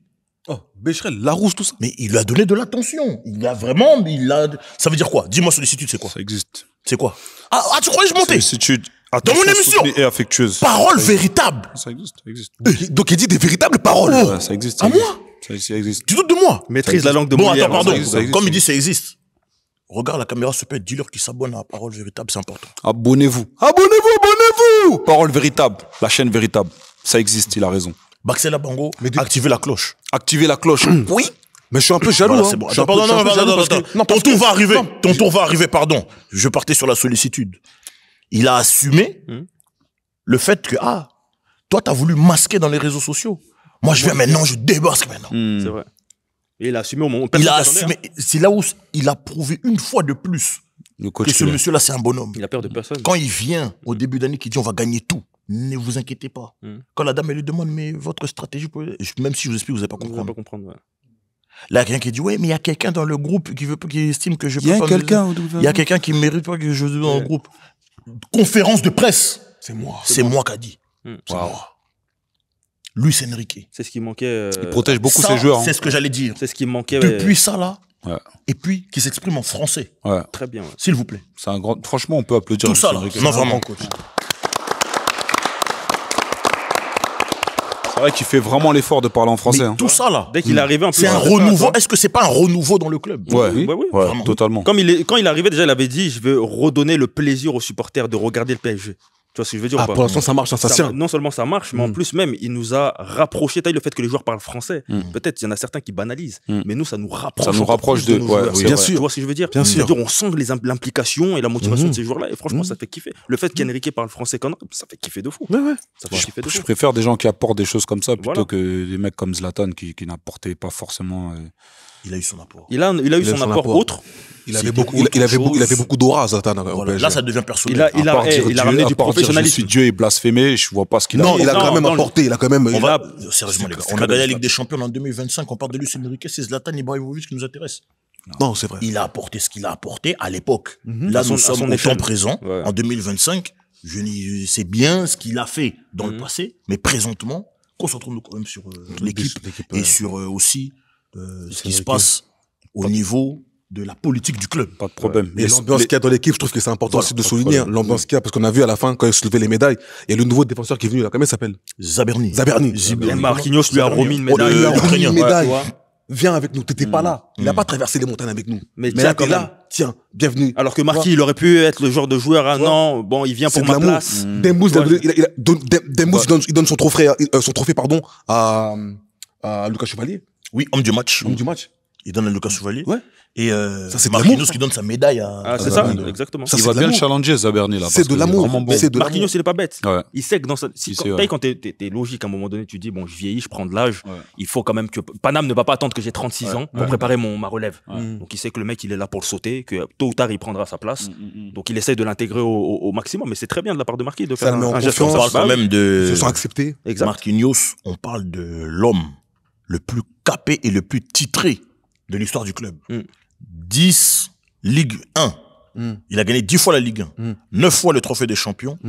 Oh, Becherel, Larousse, tout ça. Mais il lui a donné de l'attention. Ça veut dire quoi? Dis-moi, sollicitude, c'est quoi? Ça existe. C'est quoi? Ah, tu croyais que je mentais? Sollicitude. Dans mon émission. Et affectueuse. Parole véritable. Ça existe. Donc il dit des véritables paroles. Ouais, ça existe. À moi? Ça existe. Tu doutes de moi? Maîtrise la langue de Molière. Molière. Bon, attends, pardon. Comme il dit, ça existe. Regarde la caméra, s'il te plaît, dis-leur qu'ils s'abonnent à Parole Véritable, c'est important. Abonnez-vous. Parole Véritable. La chaîne Véritable. Ça existe, il a raison. Baxela Bango, activez la cloche. Activez la cloche. Oui. Mais je suis un peu jaloux. Voilà, c'est bon. Attends, ton tour va arriver. Ton tour va arriver, pardon. Je partais sur la sollicitude. Il a assumé le fait que, toi, t'as voulu masquer dans les réseaux sociaux. Moi, je viens maintenant, je débarque maintenant. C'est vrai. Et il a assumé au moment où il a assumé. C'est là où il a prouvé une fois de plus que ce monsieur-là, c'est un bonhomme. Il a peur de personne. Quand il vient au début d'année, qui dit on va gagner tout, ne vous inquiétez pas. Quand la dame, elle lui demande, mais votre stratégie, même si je vous explique, vous n'allez pas comprendre. Vous n'allez pas comprendre, ouais. Là, quelqu'un qui dit, ouais, mais il y a quelqu'un dans le groupe qui estime que je peux pas. Il y a quelqu'un qui ne mérite pas que je joue dans le groupe. Conférence de presse. C'est moi. C'est moi qui a dit. C'est moi. Luis Enrique. C'est ce qui manquait. Il protège beaucoup Ça, ses joueurs. C'est ce que j'allais dire. C'est ce qui manquait. Depuis ça, là. Ouais. Et puis, qui s'exprime en français. Ouais. Très bien. Ouais. S'il vous plaît. C'est un grand. Franchement, on peut applaudir. Tout ça, là. Non, vraiment. C'est vrai qu'il fait vraiment l'effort de parler en français. Mais tout ça, là. Dès qu'il est arrivé, en plus. C'est un renouveau. Est-ce que c'est pas un renouveau dans le club? Ouais, oui, ouais, totalement. Quand il est arrivé, déjà, il avait dit, je veux redonner le plaisir aux supporters de regarder le PSG. Tu vois ce que je veux dire ou pas? Pour l'instant, ça marche, ça tient. Non seulement ça marche, mais en plus même, il nous a rapprochés. T'as vu le fait que les joueurs parlent français. Peut-être il y en a certains qui banalisent, mais nous, ça nous rapproche. Ça nous rapproche de. Oui, bien sûr. Tu vois ce que je veux dire? Bien sûr. C'est-à-dire, on sent l'implication et la motivation de ces joueurs-là. Et franchement, ça fait kiffer. Le fait qu'Enrique parle français, ça fait kiffer de fou. Ça fait kiffer de fou. Je préfère des gens qui apportent des choses comme ça plutôt que des mecs comme Zlatan qui n'apportaient pas forcément. Il a eu son apport. Il a eu son apport autre. Il avait beaucoup d'aura, Zlatan. Là, ça devient personnel. Il a ramené du professionnalisme. Je suis Dieu et blasphémé, je vois pas ce qu'il a. Non, il a quand même apporté. Il a quand même. Sérieusement, les gars, on a gagné la Ligue des Champions en 2025. On parle de Luis Enrique, c'est Zlatan Ibrahimovic qui nous intéresse. Non, c'est vrai. Il a apporté ce qu'il a apporté à l'époque. Là, nous sommes au temps présent, en 2025. C'est bien ce qu'il a fait dans le passé, mais présentement, concentrons-nous quand même sur l'équipe et sur aussi ce qui se passe au niveau de la politique du club. Pas de problème. Et l'ambiance qu'il y a dans l'équipe, je trouve que c'est important aussi de souligner. L'ambiance qu'il y a, parce qu'on a vu à la fin, quand il se levait les médailles, il y a le nouveau défenseur qui est venu là. Comment il s'appelle? Zaberni. Marquinhos lui a remis une médaille. Il lui a remis une médaille. Viens avec nous, t'étais pas là. Il n'a pas traversé les montagnes avec nous. Mais là, t'es là. Tiens, bienvenue. Alors que Marquis, il aurait pu être le genre de joueur, non, bon, il vient pour ma place. Dembouz, il donne son trophée, à Lucas Chevalier. Oui, homme du match. Homme du match. Il donne à Lucas Chevalier. Ouais. Et c'est Marquinhos qui donne sa médaille à. C'est ça, exactement. Il va bien le challenger, Zaberni, là. C'est de l'amour. Marquinhos, il est pas bête. Ouais. Il sait que dans sa. Quand t'es logique, à un moment donné, tu dis, bon, je vieillis, je prends de l'âge. Il faut quand même que. Paname ne va pas attendre que j'ai 36 ans pour préparer ma relève. Donc il sait que le mec, il est là pour le sauter, que tôt ou tard, il prendra sa place. Donc il essaye de l'intégrer au maximum. Mais c'est très bien de la part de Marquis de faire un geste. On parle quand même de. Ils se sont acceptés. Marquinhos, on parle de l'homme le plus capé et le plus titré de l'histoire du club. 10 Ligue 1. Il a gagné 10 fois la Ligue 1, 9 fois le Trophée des Champions,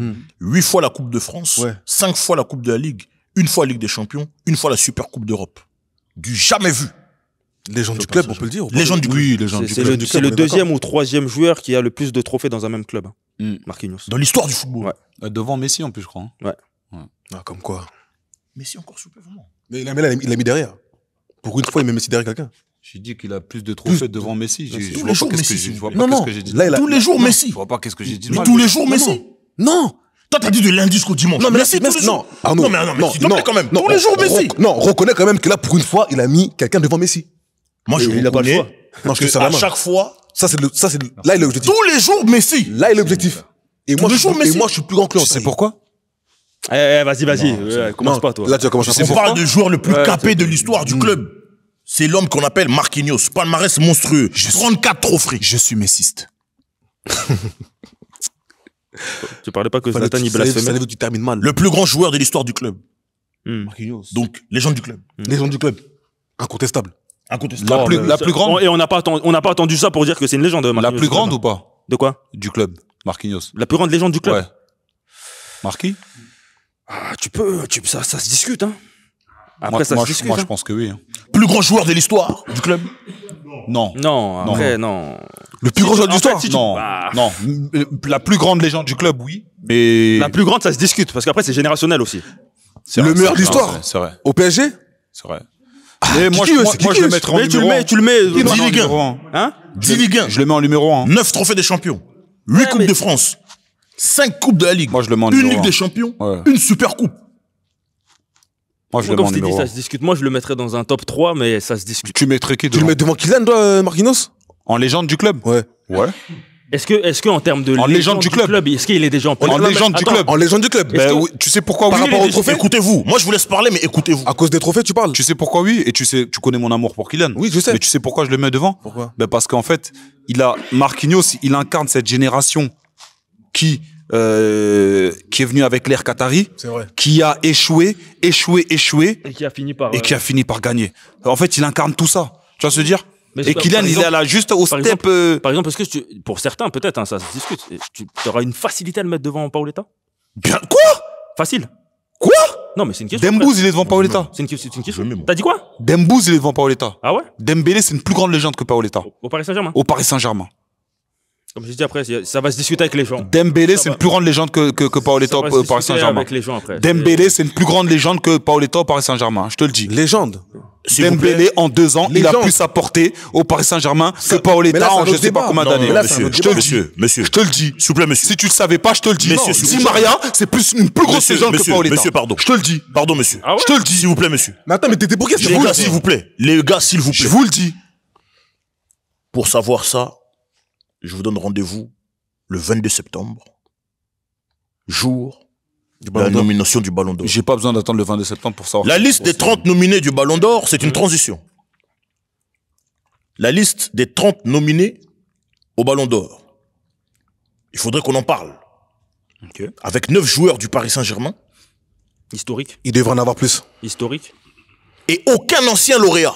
8 fois la Coupe de France, 5 fois la Coupe de la Ligue, 1 fois la Ligue des Champions, 1 fois la Super Coupe d'Europe. Du jamais vu. Légende du club, on peut le dire. Légende du club. Oui, légende du club. C'est le deuxième ou troisième joueur qui a le plus de trophées dans un même club. Marquinhos. Dans l'histoire du football. Devant Messi, en plus, je crois. Comme quoi. Messi encore soupèvement. Mais il a mis derrière. Pour une fois, il met Messi derrière quelqu'un. J'ai dit qu'il a plus de trophées devant Messi. Tous les jours, Messi. Je vois pas qu'est-ce que j'ai dit. Tous les jours, Messi. Je vois pas qu'est-ce que j'ai dit. Mais tous les jours, Messi. Non. Toi, t'as dit de lundi jusqu'au dimanche. Non, mais Messi, tous les jours. Non, mais s'il te plaît, quand même. Tous les jours, Messi. Non, reconnais quand même que là, pour une fois, il a mis quelqu'un devant Messi. Moi, je reconnais. Non, je te à chaque fois. Ça, c'est là, il est l'objectif. Tous les jours, Messi. Là, il est l'objectif. Et moi, je suis plus grand que lui. Tu sais pourquoi? Vas-y. Commence pas, toi. Là, tu vas commencer. On parle du joueur le plus capé de l'histoire du club. C'est l'homme qu'on appelle Marquinhos. Palmarès monstrueux. 34 trophées. Je suis messiste. Tu parlais pas que Zlatan, il blasphémait. Tu termines mal. Le plus grand joueur de l'histoire du club. Marquinhos. Donc, légende du club. Légende du club. Incontestable. La plus grande. Et on n'a pas attendu ça pour dire que c'est une légende. La plus grande ou pas? De quoi? Du club. Marquinhos. La plus grande légende du club. Ouais. Marquis? Ça se discute, hein. Après, moi, ça se discute. Moi, je pense que oui. Plus grand joueur de l'histoire du club. Non. Non. Le plus grand joueur de l'histoire? Non. La plus grande légende du club, oui. Mais. La plus grande, ça se discute. Parce qu'après, c'est générationnel aussi. Le meilleur de l'histoire? C'est vrai. Au PSG? C'est vrai. Mais moi, je le mettrais en numéro 1. Tu le mets. 10 Ligue 1. Hein? 10 Ligue 1. Je le mets en numéro 1. 9 trophées des champions. 8 coupes de France. 5 coupes de la Ligue. Moi, je le mets en Une numéro Ligue 1. des champions. Une super coupe. Moi, je le mets Comme en je t'ai dit, numéro ça 1. se discute. Moi, je le mettrais dans un top 3, mais ça se discute. Tu mettrais qui Tu le devant mets devant Kylian, toi, Marquinhos? En légende du club? Ouais. Ouais. Est-ce que en termes de En légende du club. est-ce qu'il est déjà en En légende du club. En légende du club. Ben oui, tu sais pourquoi Par oui? rapport au trophée? Écoutez-vous. Moi, je vous laisse parler, mais écoutez-vous. À cause des trophées, tu parles? Tu sais pourquoi oui? Et tu connais mon amour pour Kylian. Oui, je sais. Mais tu sais pourquoi je le mets devant? Pourquoi? Ben parce qu'en fait, Marquinhos, il incarne cette génération qui est venue avec l'ère Qatari, C'est vrai. qui a échoué, Et qui a fini par. et qui a fini par gagner. En fait, il incarne tout ça. Tu vois ce que je veux dire? Mais Et par Kylian, il exemple- est là juste au par step. Par exemple, est-ce que pour certains, peut-être, hein, ça se discute. Tu auras une facilité à le mettre devant Paoletta? Bien quoi? Facile. Quoi? Non, mais c'est une question. Dembouz, il est devant Paoletta. C'est une question. Je mets, moi. T'as dit quoi? Dembouz, il est devant Paoletta. Ah ouais? Dembélé, c'est une plus grande légende que Paoletta. Au Paris Saint-Germain. Au Paris Saint-Germain. Comme je dis après, ça va se discuter avec les gens. Dembélé, Ça c'est va. une plus grande légende que Paoletta Ça va se au Paris discuter Saint-Germain. avec les gens après. Dembélé, c'est une plus grande légende que Paoletta au Paris Saint-Germain. Je te le dis. Légende. S'il vous plaît. Dembélé, en 2 ans, il a Légende. plus apporté au Paris Saint-Germain que Mais là, Paoletta c'est un en je autre sais pas débat. combien Non, d'années. non, Là, c'est un monsieur, autre Je te le monsieur, dis. monsieur. Je te le dis. S'il vous plaît, monsieur. Si tu le savais pas, je te le dis. Messieurs, Non. s'il vous Di plaît. Maria, c'est plus une plus grosse Monsieur, légende que monsieur, Paoletta. monsieur, pardon. Je te le dis. Pardon, monsieur. Ah ouais? Je te le dis. S'il vous plaît, monsieur. Mais attends, mais t'étais pour qui? Les gars, s'il vous plaît. Les gars, s'il vous Je plaît. vous le dis. Pour savoir ça, je vous donne rendez-vous le 22 septembre, jour de la nomination du Ballon d'Or. J'ai pas besoin d'attendre le 22 septembre pour savoir. La liste des 30 nominés du Ballon d'Or, c'est une transition. La liste des 30 nominés au Ballon d'Or. Il faudrait qu'on en parle. Ok. Avec 9 joueurs du Paris Saint-Germain Historique. Il devrait en avoir plus. Historique. et aucun ancien lauréat.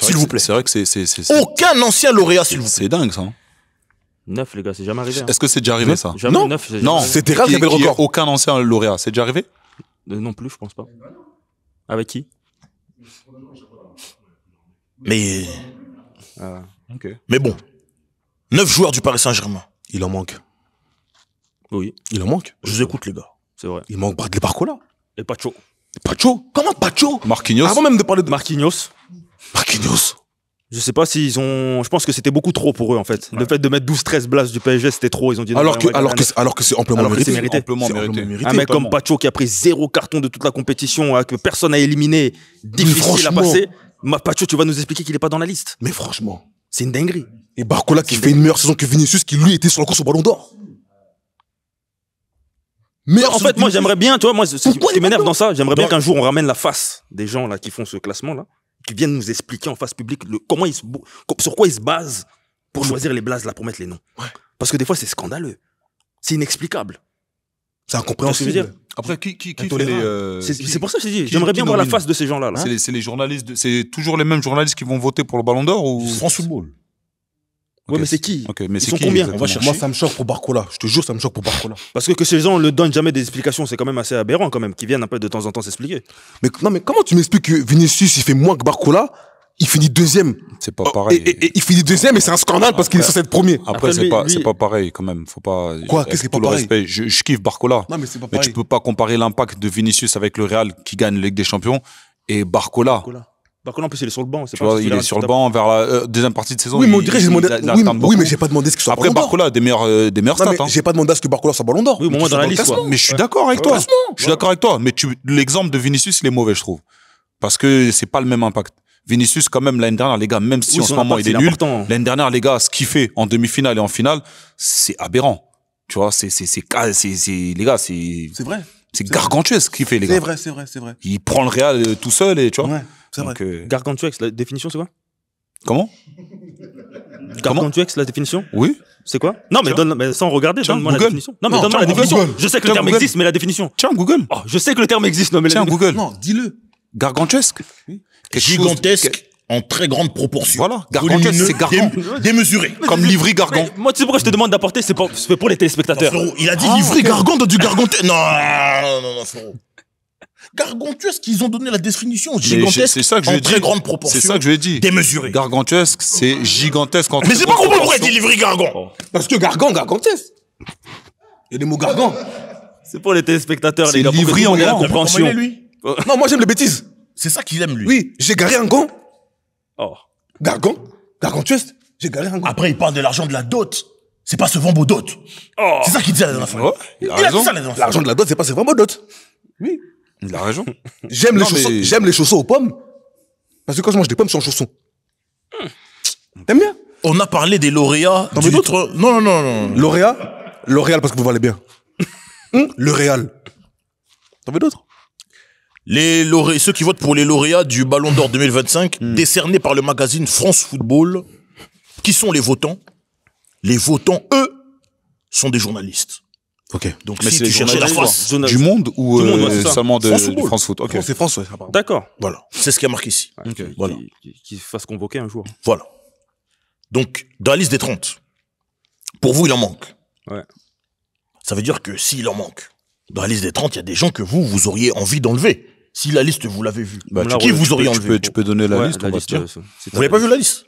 S'il vous plaît. C'est vrai que c'est Aucun ancien lauréat, s'il vous plaît. c'est dingue ça. 9, les gars, c'est jamais arrivé. Hein. Est-ce que c'est déjà arrivé ça? Jamais Non. 9, c'est Non, jamais- C'était rare qu'il y avait le qu'il y ait record. aucun ancien lauréat. C'est déjà arrivé? Non plus, je pense pas. Avec qui? Mais, Ok. mais bon. 9 joueurs du Paris Saint-Germain. Il en manque. Oui, Il en manque. Je vous écoute, les gars. c'est vrai. Il manque Bradley Barcola. Et Pacho. Pacho. Comment Pacho? Marquinhos. Avant même de parler de Marquinhos. Marquinhos. Je sais pas s'ils ont. Je pense que c'était beaucoup trop pour eux en fait. Le fait de mettre 12-13 blasts du PSG, c'était trop. Ils ont dit non, Alors on que, va alors garder que c'est amplement Alors que c'est mérité. mérité. Amplement C'est mérité. amplement un mec totalement. comme Pacho qui a pris 0 carton de toute la compétition, que personne n'a éliminé, difficile à franchement. passer. Pacho, tu vas nous expliquer qu'il est pas dans la liste. Mais franchement. C'est une dinguerie. Et Barcola qui fait une meilleure saison que Vinicius, qui lui était sur la course au Ballon d'Or. Mais En fait, moi j'aimerais bien, tu vois, moi ce Pourquoi qui il est m'énerve pas dans ça, j'aimerais bien Dans- qu'un jour on ramène la face des gens là qui font ce classement là, qui viennent nous expliquer en face publique comment sur quoi ils se basent pour choisir les blazes là, pour mettre les noms. Parce que des fois c'est scandaleux, c'est inexplicable. c'est Tu vois ce que je veux incompréhensible. dire? Après, qui fait Intolérant. les. C'est pour ça que je te dis, qui- j'aimerais qui bien voir la nomine face de ces gens là. C'est les journalistes. C'est toujours les mêmes journalistes qui vont voter pour le Ballon d'Or ou. France Football. Ouais, mais c'est qui? Ok, mais Ils c'est sont qui combien? exactement Moi, ça me choque pour Barcola. Je te jure, ça me choque pour Barcola. Parce que ces gens ne donnent jamais des explications, c'est quand même assez aberrant quand même, qu'ils viennent un peu de temps en temps s'expliquer. Mais non, mais comment tu m'expliques que Vinicius, il fait moins que Barcola, il finit deuxième. C'est pas pareil. Et il finit deuxième et c'est un scandale parce qu'il est censé être premier. Après, Après, c'est lui- pas pareil quand même. Faut pas. Quoi avec Qu'est-ce qui est pas tout le pareil respect, je kiffe Barcola. Non, mais c'est pas Mais pareil. tu peux pas comparer l'impact de Vinicius avec le Real qui gagne la Ligue des Champions et Barcola. Par contre, en plus, il est sur le banc. Tu vois, il est sur le banc vers la deuxième partie de saison. Oui, mais on dirait, j'ai demandé. il Oui, alterne oui, beaucoup. mais j'ai pas demandé ce qu'il soit Après, Ballon d'Or. Barcola a des meilleurs Non, stats. mais hein. j'ai pas demandé à ce que Barcola soit Ballon d'Or. Oui, mais au moins dans la liste, quoi. Mais je suis d'accord avec toi. Je suis d'accord avec toi. Mais l'exemple de Vinicius, il est mauvais, je trouve. Parce que c'est pas le même impact. Vinicius, quand même, l'année dernière, les gars, même si Oui, en ce son moment impact, il est c'est nul, important. l'année dernière, les gars, ce qu'il fait en demi-finale et en finale, c'est aberrant. Tu vois, les gars, C'est vrai. c'est gargantuesque ce qu'il fait, les gars. C'est vrai. Il prend le Real tout seul et tu vois. Ouais, c'est vrai. Donc, Gargantuex, la définition, c'est quoi? comment? Gargantuex, la définition? Oui. C'est quoi? Non, mais, mais sans regarder, Tiens, donne-moi la Google. définition. Non, mais Non, donne-moi la tiens, définition. Google. Je sais que Tiens, le terme Google. existe, mais la définition. Tiens, Google. Oh, je sais que le terme existe, non, mais Tiens, Google. Non, dis-le. Gargantuesque. Quelque chose- Gigantesque, en très grande proportion. Voilà, gargantuesque, Volumineux, c'est gargant. Démesuré. Comme Livry Gargan. Mais moi, tu sais pourquoi je te demande d'apporter? C'est pour les téléspectateurs. Frérot, il a dit livré gargant dans du gargantuesque. Non, frérot. Gargantuesque, ils ont donné la définition. Gigantesque, c'est ça que je en lui ai très dit. grande proportion. C'est ça que je lui ai dit. Démesuré. Gargantuesque, c'est gigantesque en Mais j'ai pas compris pourquoi il dit livré gargant. Parce que gargantesque. Il y a des mots gargant. C'est pour les téléspectateurs, C'est les gars. Pour que Livry tout le monde en ait la grand. compréhension. Comment il est, lui? Non, moi j'aime les bêtises. C'est ça qu'il aime, lui. Oui, j'ai garé un gant. Oh. Gargantuesque. J'ai garé un gant. Après, il parle de l'argent de la dot. c'est pas se vendre aux dots. C'est ça qu'il disait la dernière fois. Il a raison. L'argent de la dot, c'est pas se vendre aux dots. Oui. Il a raison. J'aime les chaussons aux pommes. Parce que quand je mange des pommes, je suis en chaussons. T'aimes bien? On a parlé des lauréats. T'en veux d'autres? Non. L'Oréal parce que vous valez bien. Le Real. T'en veux d'autres? Ceux qui votent pour les lauréats du Ballon d'Or 2025, décernés par le magazine France Football, qui sont les votants? Les votants, eux, sont des journalistes. Ok. Donc Mais si c'est tu les cherchais la journalistes France, du monde ou Du monde, ouais, c'est ça. seulement France du Football. France Foot? Ok. C'est France, ouais. apparemment. D'accord. voilà, c'est ce qui a marqué ici. Voilà. Qui se fasse convoquer un jour. Voilà. Donc, dans la liste des 30, pour vous, il en manque. Ouais. Ça veut dire que s'il en manque, dans la liste des 30, il y a des gens que vous auriez envie d'enlever. Si la liste, vous l'avez vue. Bah, Qui vous auriez enlevé? Tu peux donner la Ouais, liste, on va te dire. Vous n'avez pas vu la liste?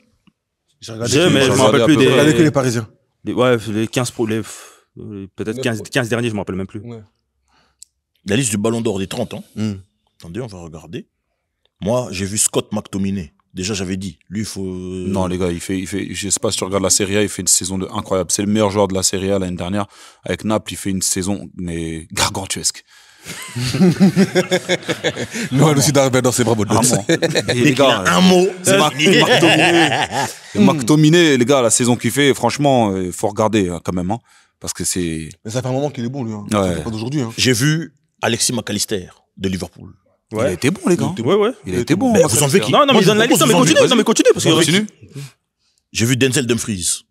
J'ai, mais je me rappelle plus Regardez que des. les Parisiens. Ouais, les 15 pro. Peut-être 15 derniers, je me rappelle même plus. La liste du Ballon d'Or des 30 ans. Attendez, on va regarder. Moi, j'ai vu Scott McTominay. Déjà, j'avais dit, lui, il faut... Non, les gars, il fait, je sais pas si tu regardes la Serie A, il fait une saison incroyable. C'est le meilleur joueur de la Serie A l'année dernière. Avec Naples, il fait une saison, mais gargantuesque. Noël aussi d'arriver dans ses bravos de Les gars, un mot. c'est McTominay, les gars, la saison qu'il fait, franchement, il faut regarder quand même. Hein, parce que c'est... Mais ça fait un moment qu'il est bon, lui. Hein. Ouais. C'est pas d'aujourd'hui. Hein. J'ai vu Alexis McAllister de Liverpool. Il a été bon, les gars. Ouais. Il a été bon. Mais vous enlevez qui? Non, mais ils donnent la liste. Non, mais continue. Vas-y. Non, mais continue. Parce que Continue. J'ai vu Denzel Dumfries.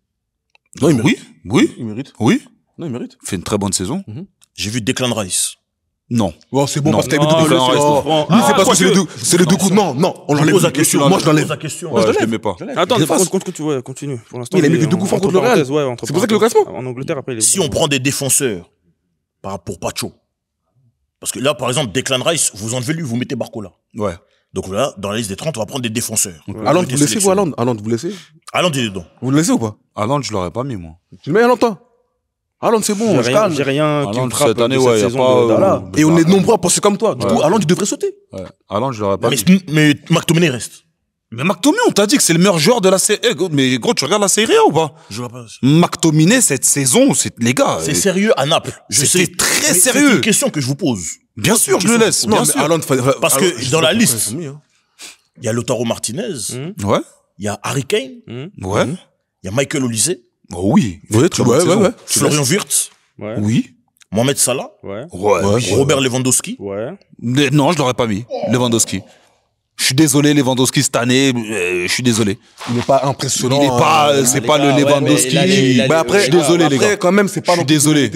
Non, il mérite. Oui. Il mérite. Oui. Non, il mérite. Fait une très bonne saison. J'ai vu Declan Rice. Non. Bon, c'est bon, Non. parce que t'as mis Non, deux le coups. reste, Oh. Ah, Lui, c'est parce que quoi c'est les deux coups. Non, on Je l'enlève. pose la question. Moi, je l'enlève. la question. Ouais, je l'aimais pas. Attends, Il est face. continue. Pour l'instant, Il a mis des deux coups francs contre le Real. C'est pour ça que le classement. En Angleterre, après, il est. Si on prend des défenseurs par rapport à Pacho, parce que là, par exemple, Declan Rice, vous enlevez lui, vous mettez Barcola. Ouais. Donc là, dans la liste des 30, on va prendre des défenseurs. Haaland, vous laissez, vous, Haaland? Haaland, vous laissez? Haaland, il est dedans. Vous le laissez ou pas? Haaland, je l'aurais pas mis, moi. Tu le mets Haaland, toi? Haaland, c'est bon, je calme. J'ai rien qui me Haaland, frappe cette année, de ouais, y a saison pas, de- Voilà. Et on est nombreux à penser comme toi. Du coup, Haaland, il devrait sauter. Ouais. Haaland, je l'aurais pas mis. Mais McTominay reste. Mais McTominay, on t'a dit que c'est le meilleur joueur de la Serie A. Mais gros, tu regardes la Serie A ou pas? Je vois pas. McTominay, cette saison, c'est, les gars. C'est sérieux à Naples. Je sais. C'était très Mais sérieux. C'est une question que je vous pose. Bien sûr, je le laisse. Non, Bien mais sûr. Haaland, Parce que je dans sais la pas liste, pourquoi ils sont mis, hein. il y a Lautaro Martinez, Ouais. il y a Harry Kane, Ouais. il y a Michael Olise, Oh oui. Ouais, ouais. Florian Wirtz, Ouais. Oui. Mohamed Salah, Ouais. Robert Lewandowski. Ouais. Non, je l'aurais pas mis. Lewandowski. Je suis désolé, Lewandowski, cette année, je suis désolé. Il n'est pas impressionnant. Il est pas, c'est pas le Lewandowski. Mais après, je suis désolé, les gars. Après, quand même, c'est pas. Je suis désolé.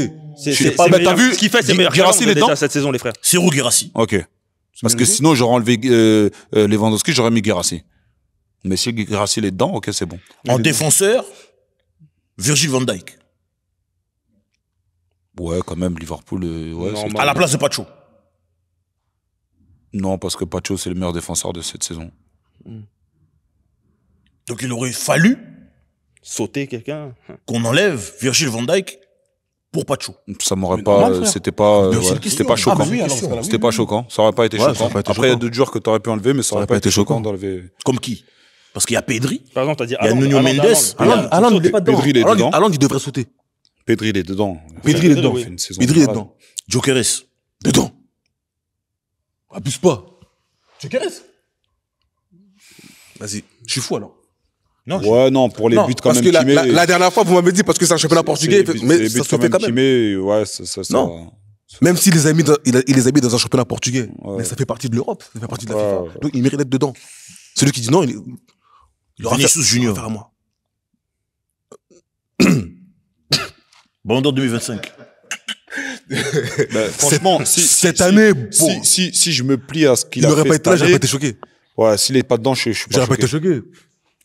Bah, t'as vu, ce qu'il fait, c'est meilleur. Guirassy, il est dedans cette saison, les frères. Cyril Guirassy. Ok. Parce que sinon, j'aurais enlevé Lewandowski, j'aurais mis Guirassy. Mais si Guirassy est dedans, ok, c'est bon. En défenseur, Virgil van Dijk. Ouais, quand même, Liverpool, ouais. Non, c'est- À la place de Pacho. Non, parce que Pacho, c'est le meilleur défenseur de cette saison. Donc il aurait fallu Sauter quelqu'un. qu'on enlève Virgil van Dijk pour Pacho. Ça m'aurait normal, pas, frère. c'était pas, Mais c'est ouais, une question. c'était pas Ah, choquant. mais oui, alors, c'est pas la- C'était pas choquant. Ça aurait pas été Ouais, ça choquant. aurait pas été Après, il y a choquant. d'autres joueurs que t'aurais pu enlever, mais ça aurait pas été choquant d'enlever. Comme qui? Parce qu'il y a Pedri, Par exemple, t'as dit. il y a Nuno Mendes. Haaland, il est pas dedans. Pedri, il est dedans. Haaland, il devrait sauter. Pedri, il est dedans. Pedri, il est dedans. Il fait une saison Pedri, il est malade. dedans. Jokeres. Dedans. Abuse pas. Tu caresses. Vas-y. Je suis fou alors. Non, Ouais, non, pour les Non, buts quand parce même que qu'il met. la dernière fois, vous m'avez dit parce que c'est un championnat portugais, mais ça se fait quand même. Ouais, ça. Non. Même s'il les a mis il les a mis dans un championnat portugais, Ouais. mais ça fait partie de l'Europe, ça fait partie de la Ouais, FIFA. ouais. Donc il mérite d'être dedans. Celui qui dit non, il aura Vinicius Junior. faire à moi. Ballon d'Or 2025. Bah, franchement, cette année, bon, si je me plie à ce qu'il il a n'aurait fait pas cette été là, j'aurais année, pas été choqué. ouais, s'il est pas dedans, je suis pas J'aurais pas été choqué. choqué.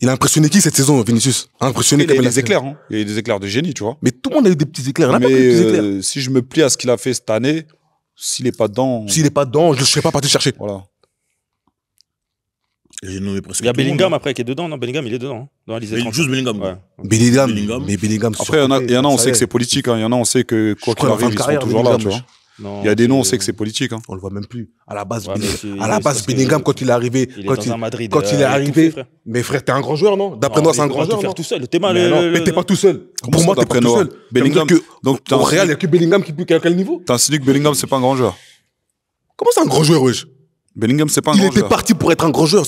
Il a impressionné qui cette saison, Vinicius? A impressionné Il a eu comme des éclairs, hein. Il y a eu des éclairs de génie, tu vois. Mais tout le monde a eu des petits éclairs. On a pas eu Mais des petits éclairs. si je me plie à ce qu'il a fait cette année, s'il est pas dedans, S'il est pas dedans, je ne serais pas parti chercher. voilà. J'ai nommé presque. Il y a tout le monde, Bellingham hein. après qui est dedans. Non, Bellingham, il est dedans. Hein, dans la liste des 30. Juste Bellingham. Ouais. Bellingham. Bellingham. Mais Bellingham. Après, il y en a, on sait que c'est politique, hein. Il y en a, on sait que quoi qu'il arrive, ils sont toujours là, tu vois. Il y a des noms, on sait que c'est politique. Hein. On le voit même plus. À la base, ouais, Bellingham, quand il est arrivé, quand il est arrivé, mais frère, t'es un grand joueur, non? D'après moi, c'est un grand joueur. Faire tout seul. Mais t'es pas tout seul. Pour moi, t'es pas tout seul. Bellingham. Donc, au Real, il n'y a que Bellingham qui peut à quel niveau? T'insinues que Bellingham, c'est pas un grand joueur. Comment c'est un grand joueur, wesh? Bellingham, c'est pas un grand joueur. Il était parti pour être un grand joueur.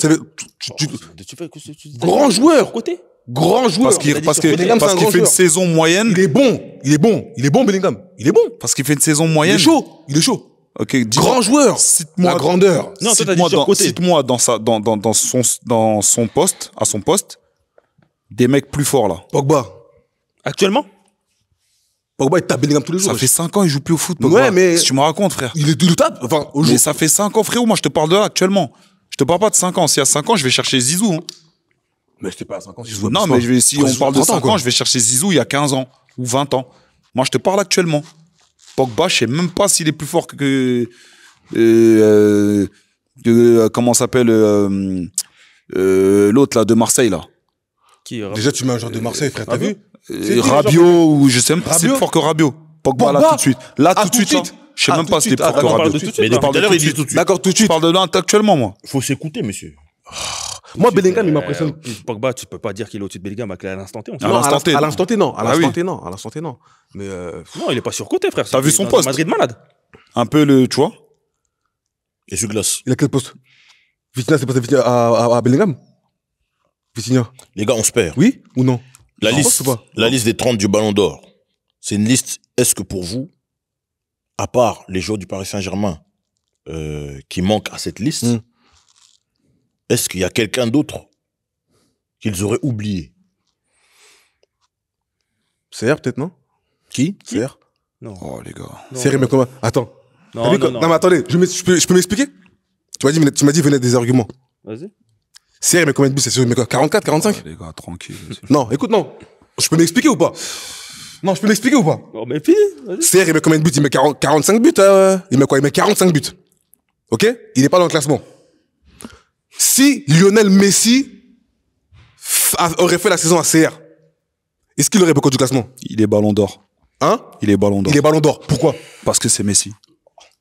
Grand joueur. Grand joueur. Parce qu'il fait une saison moyenne. Il est bon, Bellingham. Il est bon. Parce qu'il fait une saison moyenne. Il est chaud. Ok, grand joueur. Cite-moi la grandeur. Non, cite-moi dans son poste, à son poste, des mecs plus forts là. Pogba. Actuellement? Pogba, il tape Bellingham tous les jours. Ça fait 5 ans, il joue plus au foot, Pogba. Ouais, mais. Si tu me racontes, frère. Il le tape. Enfin, mais ça fait 5 ans, frérot. Moi, je te parle de là actuellement. Je te parle pas de 5 ans. Si à 5 ans, je vais chercher Zizou. Hein. Mais c'était pas à 5 ans. Zizou, non, mais si on parle de 5 ans, je vais chercher Zizou il y a 15 ans ou 20 ans. Moi, je te parle actuellement. Pogba, je sais même pas s'il est plus fort que comment s'appelle l'autre là de Marseille là. Qui déjà tu mets un joueur de Marseille, frère, t'as vu? Rabiot ou je sais même pas si c'est plus fort que Rabiot. Pogba là tout de suite. Là tout de suite. Je sais même pas si c'est plus fort que Rabiot. Mais depuis tout à l'heure il dit tout de suite. D'accord, tout de suite. Je parle de là actuellement moi. Faut s'écouter monsieur. Moi, Bellingham, il m'impressionne. Pogba, tu peux pas dire qu'il est au-dessus de Bellingham à l'instant T. À l'instant T, non. À l'instant T, non. Mais non, il est pas surcoté, frère. T'as vu son poste? Madrid malade. Un peu le, tu vois. Et sur glace. Il a quel poste? Vitinha, c'est passé à Bellingham? Vitinha. Les gars, on se perd. Oui ou non? La liste des 30 du Ballon d'Or, c'est une liste, est-ce que pour vous, à part les joueurs du Paris Saint-Germain qui manquent à cette liste, est-ce qu'il y a quelqu'un d'autre qu'ils auraient oublié? CR peut-être, non? Qui? CR? Non. Oh les gars. CR, mais comment? Attends. Non, mais attendez, je peux m'expliquer? Tu m'as dit venez des arguments. Vas-y. CR, mais combien de buts? C'est sûr, mais quoi? 44, 45? Les gars, tranquille. Non, écoute, non. Je peux m'expliquer ou pas? Non, je peux m'expliquer ou pas? Oh, mais puis, CR, il met combien de buts? Il met 45 buts. Il met quoi? Il met 45 buts. Ok? Il n'est pas dans le classement. Si Lionel Messi aurait fait la saison à CR, est-ce qu'il aurait beaucoup du classement? Il est Ballon d'Or. Hein? Il est Ballon d'Or. Il est Ballon d'Or. Pourquoi? Parce que c'est Messi.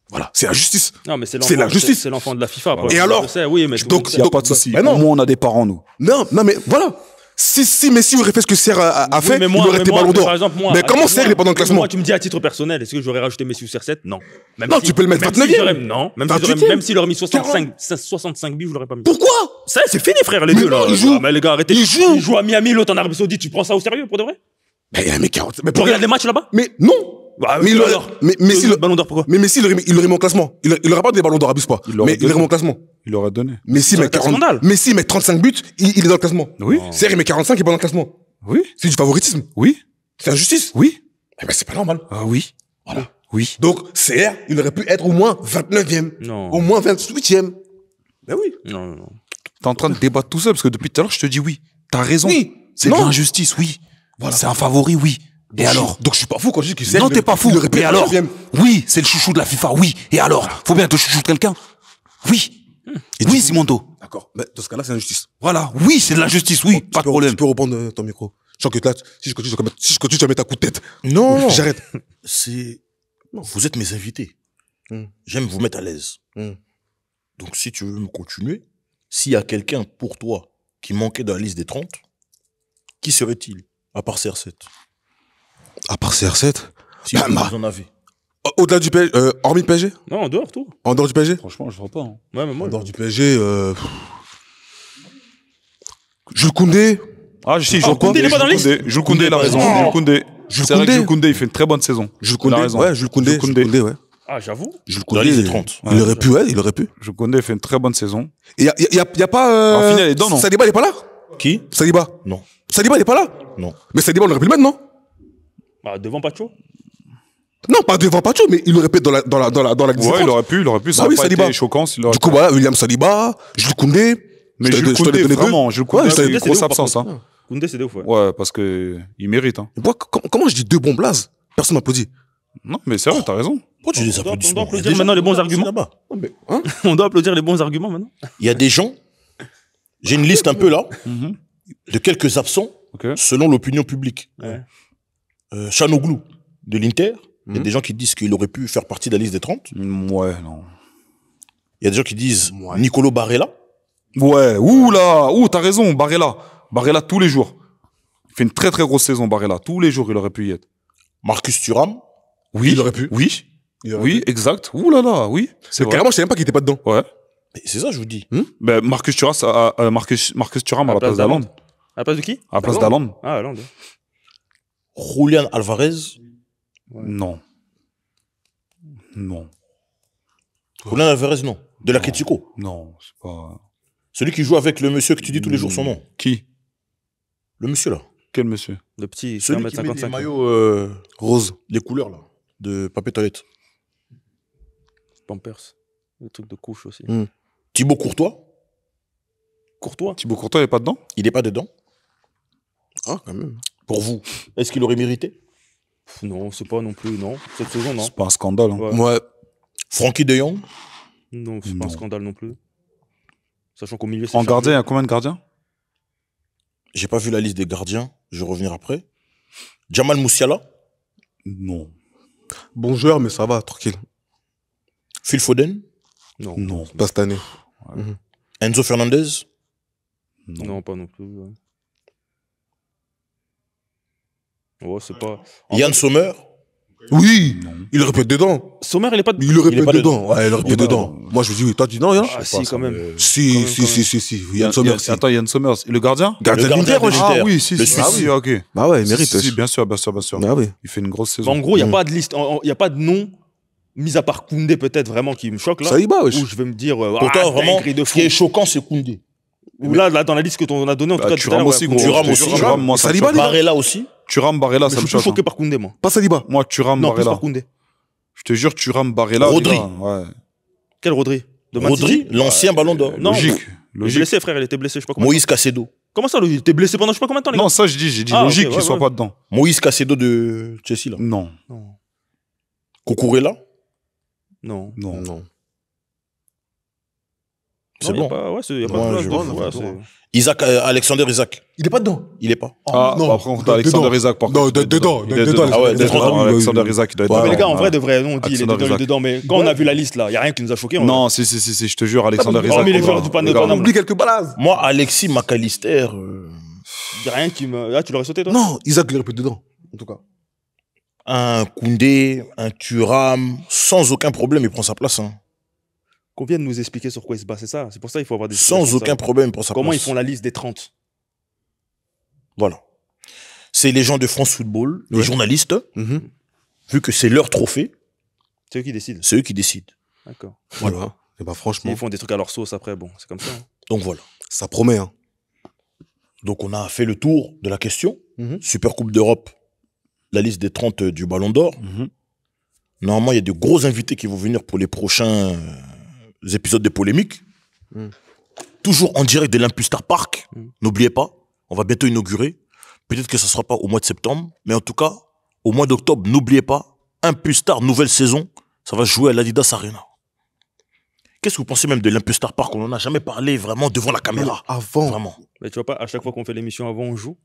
Voilà, c'est la justice. Non, mais c'est la justice. C'est l'enfant de la FIFA. Et alors? Oui, mais donc, il n'y a pas de souci. Bah non. Moi, on a des parents, nous. Non, mais voilà. Si Messi aurait fait ce que CR a fait, il aurait été Ballon d'Or. Mais comment CR n'est pas dans le classement? Moi, tu me dis à titre personnel, est-ce que j'aurais rajouté Messi ou CR7? Non. Non, tu peux le mettre 29e. Non, même s'il aurait mis 65 buts, je l'aurais pas mis. Pourquoi? Ça, c'est fini, frère, les deux, là. Mais les gars, arrêtez. Il joue à Miami, l'autre en Arabie Saoudite. Tu prends ça au sérieux, pour de vrai? Mais 40. Mais pour regarder les matchs là-bas? Mais non. Mais Messi, Ballon d'Or, pourquoi? Mais Messi, il aurait mis en classement. Il aurait pas des ballons d'or, abuse pas. Mais il aurait mis en classement. Il aurait donné. Messi met 35 buts, il est dans le classement. Oui. CR, il met 45, il est pas dans le classement. Oui. C'est du favoritisme. Oui. C'est injustice. Oui. Eh ben, c'est pas normal. Ah oui. Voilà. Oui. Donc, CR, il aurait pu être au moins 29e. Non. Au moins 28e. Ben oui. Non. T'es en train de débattre tout seul parce que depuis tout à l'heure, je te dis oui. T'as raison. Oui. C'est de l'injustice, oui. Voilà. C'est un favori, oui. Et alors? Donc je suis pas fou quand je dis qu'il sert. Non, t'es pas fou. Et alors? Oui, c'est le chouchou de la FIFA, oui. Et alors? Faut bien te chouchou de quelqu'un. Oui. Oui, Simonto. D'accord. Mais dans ce cas-là, c'est l'injustice. Voilà. Oui, c'est de l'injustice, oui. Pas de problème. Tu peux reprendre ton micro. Je sens que là, si je continue, tu vas mettre un coup de tête. Non. J'arrête. Vous êtes mes invités. J'aime vous mettre à l'aise. Donc si tu veux me continuer, s'il y a quelqu'un pour toi qui manquait dans la liste des 30, qui serait-il? À part CR7. À part CR7? Si vous en avez. Au-delà du PSG, hormis le PSG? Non, en dehors, tout. En dehors du PSG? Franchement, je vois pas. Hein. Ouais, mais moi. En dehors du PSG, Jules Koundé. Ah, si, Jules Koundé, il est pas dans la liste. Jules Koundé, il a raison. Jules Koundé. C'est vrai que Jules Koundé, il fait une très bonne saison. Jules Koundé, ouais, Jules Koundé, ouais. Ah, j'avoue. Jules Koundé, il est 30. Il aurait pu, ouais, il aurait pu. Jules Koundé fait une très bonne saison. Et y a pas, en finale, il est dedans, non? Saliba, il est pas là? Qui? Saliba. Non. Saliba, il est pas là? Non. Mais Saliba, on aurait pu le mettre, non? Bah, devant Pacho? Non, pas devant Pacho, mais il aurait pu être dans la liste. Ouais, il aurait pu. Ça aurait pas été choquant s'il aurait. Du coup, voilà, William Saliba, Jules Koundé. Mais Jules Koundé, vraiment, Jules Koundé, c'est une grosse absence, hein. Koundé, c'est de ouf, ouais. Ouais, parce que il mérite, hein. Comment je dis deux bons blazes? Personne m'applaudit. Non, mais c'est vrai, t'as raison. Pourquoi tu dis applaudissements? On doit applaudir maintenant les bons arguments. On doit applaudir les bons arguments maintenant. Il y a des gens, j'ai une liste un peu là, de quelques absents, selon l'opinion publique. Chanoglou, de l'Inter, Il y a des gens qui disent qu'il aurait pu faire partie de la liste des 30. Ouais, non. Il y a des gens qui disent Nicolo Barella. Ouais, t'as raison, Barella. Barella tous les jours. Il fait une très très grosse saison, Barella. Tous les jours, il aurait pu y être. Marcus Thuram. Oui, il aurait pu. Oui, pu. Exact. Ouh là là, oui. C'est carrément, je savais même pas qu'il était pas dedans. Ouais. Mais c'est ça, je vous dis. Ben, Marcus Thuram, Marcus Thuram à la place d'Haaland. À la place de qui? À la place d'Haaland. Ah, Haaland. Julian Alvarez. Ouais. Non. Non. Julian Alvarez, non. De l'Atlético. Non, c'est pas... Celui qui joue avec le monsieur que tu dis tous les jours son nom. Qui? Le monsieur, là. Quel monsieur? Le petit, Celui qui met 1m55. les maillots roses. Les couleurs, là. De papier toilette. Pampers. Le truc de couche aussi. Thibaut Courtois. Thibaut Courtois, il est pas dedans? Il n'est pas dedans. Ah, quand même. Pour vous, est-ce qu'il aurait mérité? Non, c'est pas non plus, non. Cette saison, non. C'est pas un scandale. Hein. Ouais. Frankie de Jong. Non, c'est pas un scandale non plus. Sachant qu'au milieu, c'est En gardien, il y a combien de gardiens? J'ai pas vu la liste des gardiens. Je vais revenir après. Jamal Moussiala. Non. Bon joueur, mais ça va, tranquille. Phil Foden. Non. Non. Pas cette année. Enzo Fernandez. Non, pas non plus. Ouais, c'est pas. Yann Sommer. Oui, il aurait pu être dedans. Sommer, il est pas. Il aurait pu est être pas dedans. Ouais, il aurait pu être dedans. Moi, je me dis, oui, toi, tu dis non, Yann? Ah, si, quand même. Si. Yann Sommer, si. Attends, Yann Sommers. Le gardien? Gardien de l'Inter, ouais. Ah oui, si, Le si. Suisse. Ah oui, ok. Bah ouais, il mérite. Si, bien sûr. Ah oui. Il fait une grosse saison. En gros, il n'y a pas de liste, il n'y a pas de nom, mis à part Koundé peut-être vraiment qui me choque là. Saliba, wesh. Où je vais me dire, Pour toi, vraiment, de ce fou. qui est choquant, c'est Koundé. Ou là, dans la liste que on a donnée, en tout cas, tout à Thuram l'heure, aussi, ouais, gros. Thuram aussi. Thuram, moi, ça me Saliba, choque. les gars. Barella aussi. Thuram, Barella, mais ça je me suis plus choque. choqué par Koundé, moi. Pas Saliba. Moi, Thuram, Non, plus Barella. par Koundé. Je te jure, Thuram, Barella. Rodri. les gars, ouais. Quel Rodri de Man Rodri, City l'ancien ballon d'or. Non, Logique. il est Logique. blessé, frère, il était blessé, je sais pas combien. Moïse Caicedo. Comment ça, il était blessé pendant je sais pas combien de temps, les gars? Non, ça, j'ai dit Ah, logique ok, qu'il ouais, soit ouais. pas dedans. Moïse Caicedo de Chelsea, là. Non. Cucurella. Non. Non. C'est Non, y a bon. pas- Ouais, il n'y a pas Ouais, de place je de vois, fou, on a ouais, fait c'est- Alexander Isaac. Il est pas dedans. Il est pas. Ah, non. par contre, Alexander Isaac, par Non, contre. dedans. Il est Dedans. Ah ouais, dedans. Alexander Isaac, il doit être Ouais, Mais les dedans. gars, en vrai, de vrai, nous, on dit il est Alexander dedans, il est Isaac. dedans, mais quand on a vu la liste là, il n'y a rien qui nous a choqué. Non, si, je te jure, Alexander Isaac. Hormis les les joueurs du panneau On oublie quelques balas. Moi, Alexis McAllister. Il n'y a rien qui me. Ah, tu l'aurais sauté, toi? Non, Isaac, il aurait pu être dedans. En tout cas. Un Koundé, un Thuram, sans aucun problème, il prend sa place. Hein. Qu'on vienne nous expliquer sur quoi il se bat, c'est ça. C'est pour ça qu'il faut avoir des. Sans explications, aucun ça. problème, il prend sa Comment place. ils font la liste des 30? Voilà. C'est les gens de France Football, les journalistes, vu que c'est leur trophée, C'est eux qui décident. c'est eux qui décident. D'accord. Voilà. Et bah, franchement, Ils font des trucs à leur sauce après, bon, c'est comme ça. hein. Donc voilà. ça promet, hein. Donc on a fait le tour de la question. Super Coupe d'Europe, la liste des 30 du Ballon d'Or. Normalement, il y a de gros invités qui vont venir pour les prochains épisodes de polémiques. Toujours en direct de l'Impustar Park. N'oubliez pas, on va bientôt inaugurer. Peut-être que ça ne sera pas au mois de septembre, mais en tout cas, au mois d'octobre, n'oubliez pas, Impustar, nouvelle saison, ça va jouer à l'Adidas Arena. Qu'est-ce que vous pensez même de l'Impustar Park? On n'en a jamais parlé vraiment devant la caméra. Avant. Vraiment. Mais tu vois pas, à chaque fois qu'on fait l'émission avant, on joue.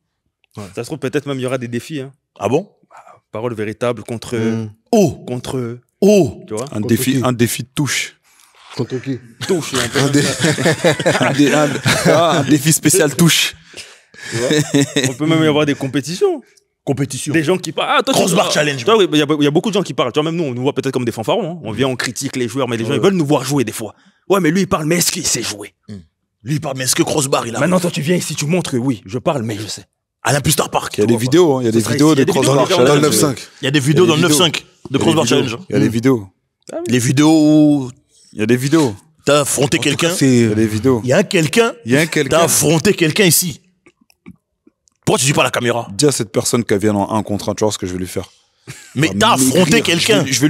Ça se trouve, peut-être même il y aura des défis. Hein. Ah bon? Parole véritable contre. Oh! Contre. Oh! Tu vois? Un défi de touche. Contre qui? Touche. Un peu Un défi spécial touche. On peut même y avoir des compétitions. Compétition. Des gens qui parlent. Ah, toi, Crossbar challenge. Tu vois, il y a beaucoup de gens qui parlent. Tu vois, même nous, on nous voit peut-être comme des fanfarons. Hein. On vient, on critique les joueurs, mais les gens, ils veulent nous voir jouer des fois. Ouais, mais lui, il parle, mais est-ce qu'il sait jouer? Lui, il parle, mais est-ce que Crossbar, il a. Maintenant, toi, tu viens ici, tu montres que oui, je parle, mais je sais. À l'Impustar Park. Il y a des vidéos, hein. Il y a des sera vidéos ici, il y de a des vidéos, Crossbar les gars, Dans le Challenge. 9-5. Il y a des vidéos Il y dans a le des 9-5 de Crossbar Challenge. Il y a des vidéos. Les vidéos où Il y a des vidéos. t'as affronté quelqu'un. Il y a des vidéos. Il y a quelqu'un. Il y a T'as quelqu'un. affronté quelqu'un ici. Pourquoi tu dis pas à la caméra? Dis à cette personne qu'elle vienne en 1 contre 1, tu vois ce que je vais lui faire. Mais t'as affronté quelqu'un. Je vais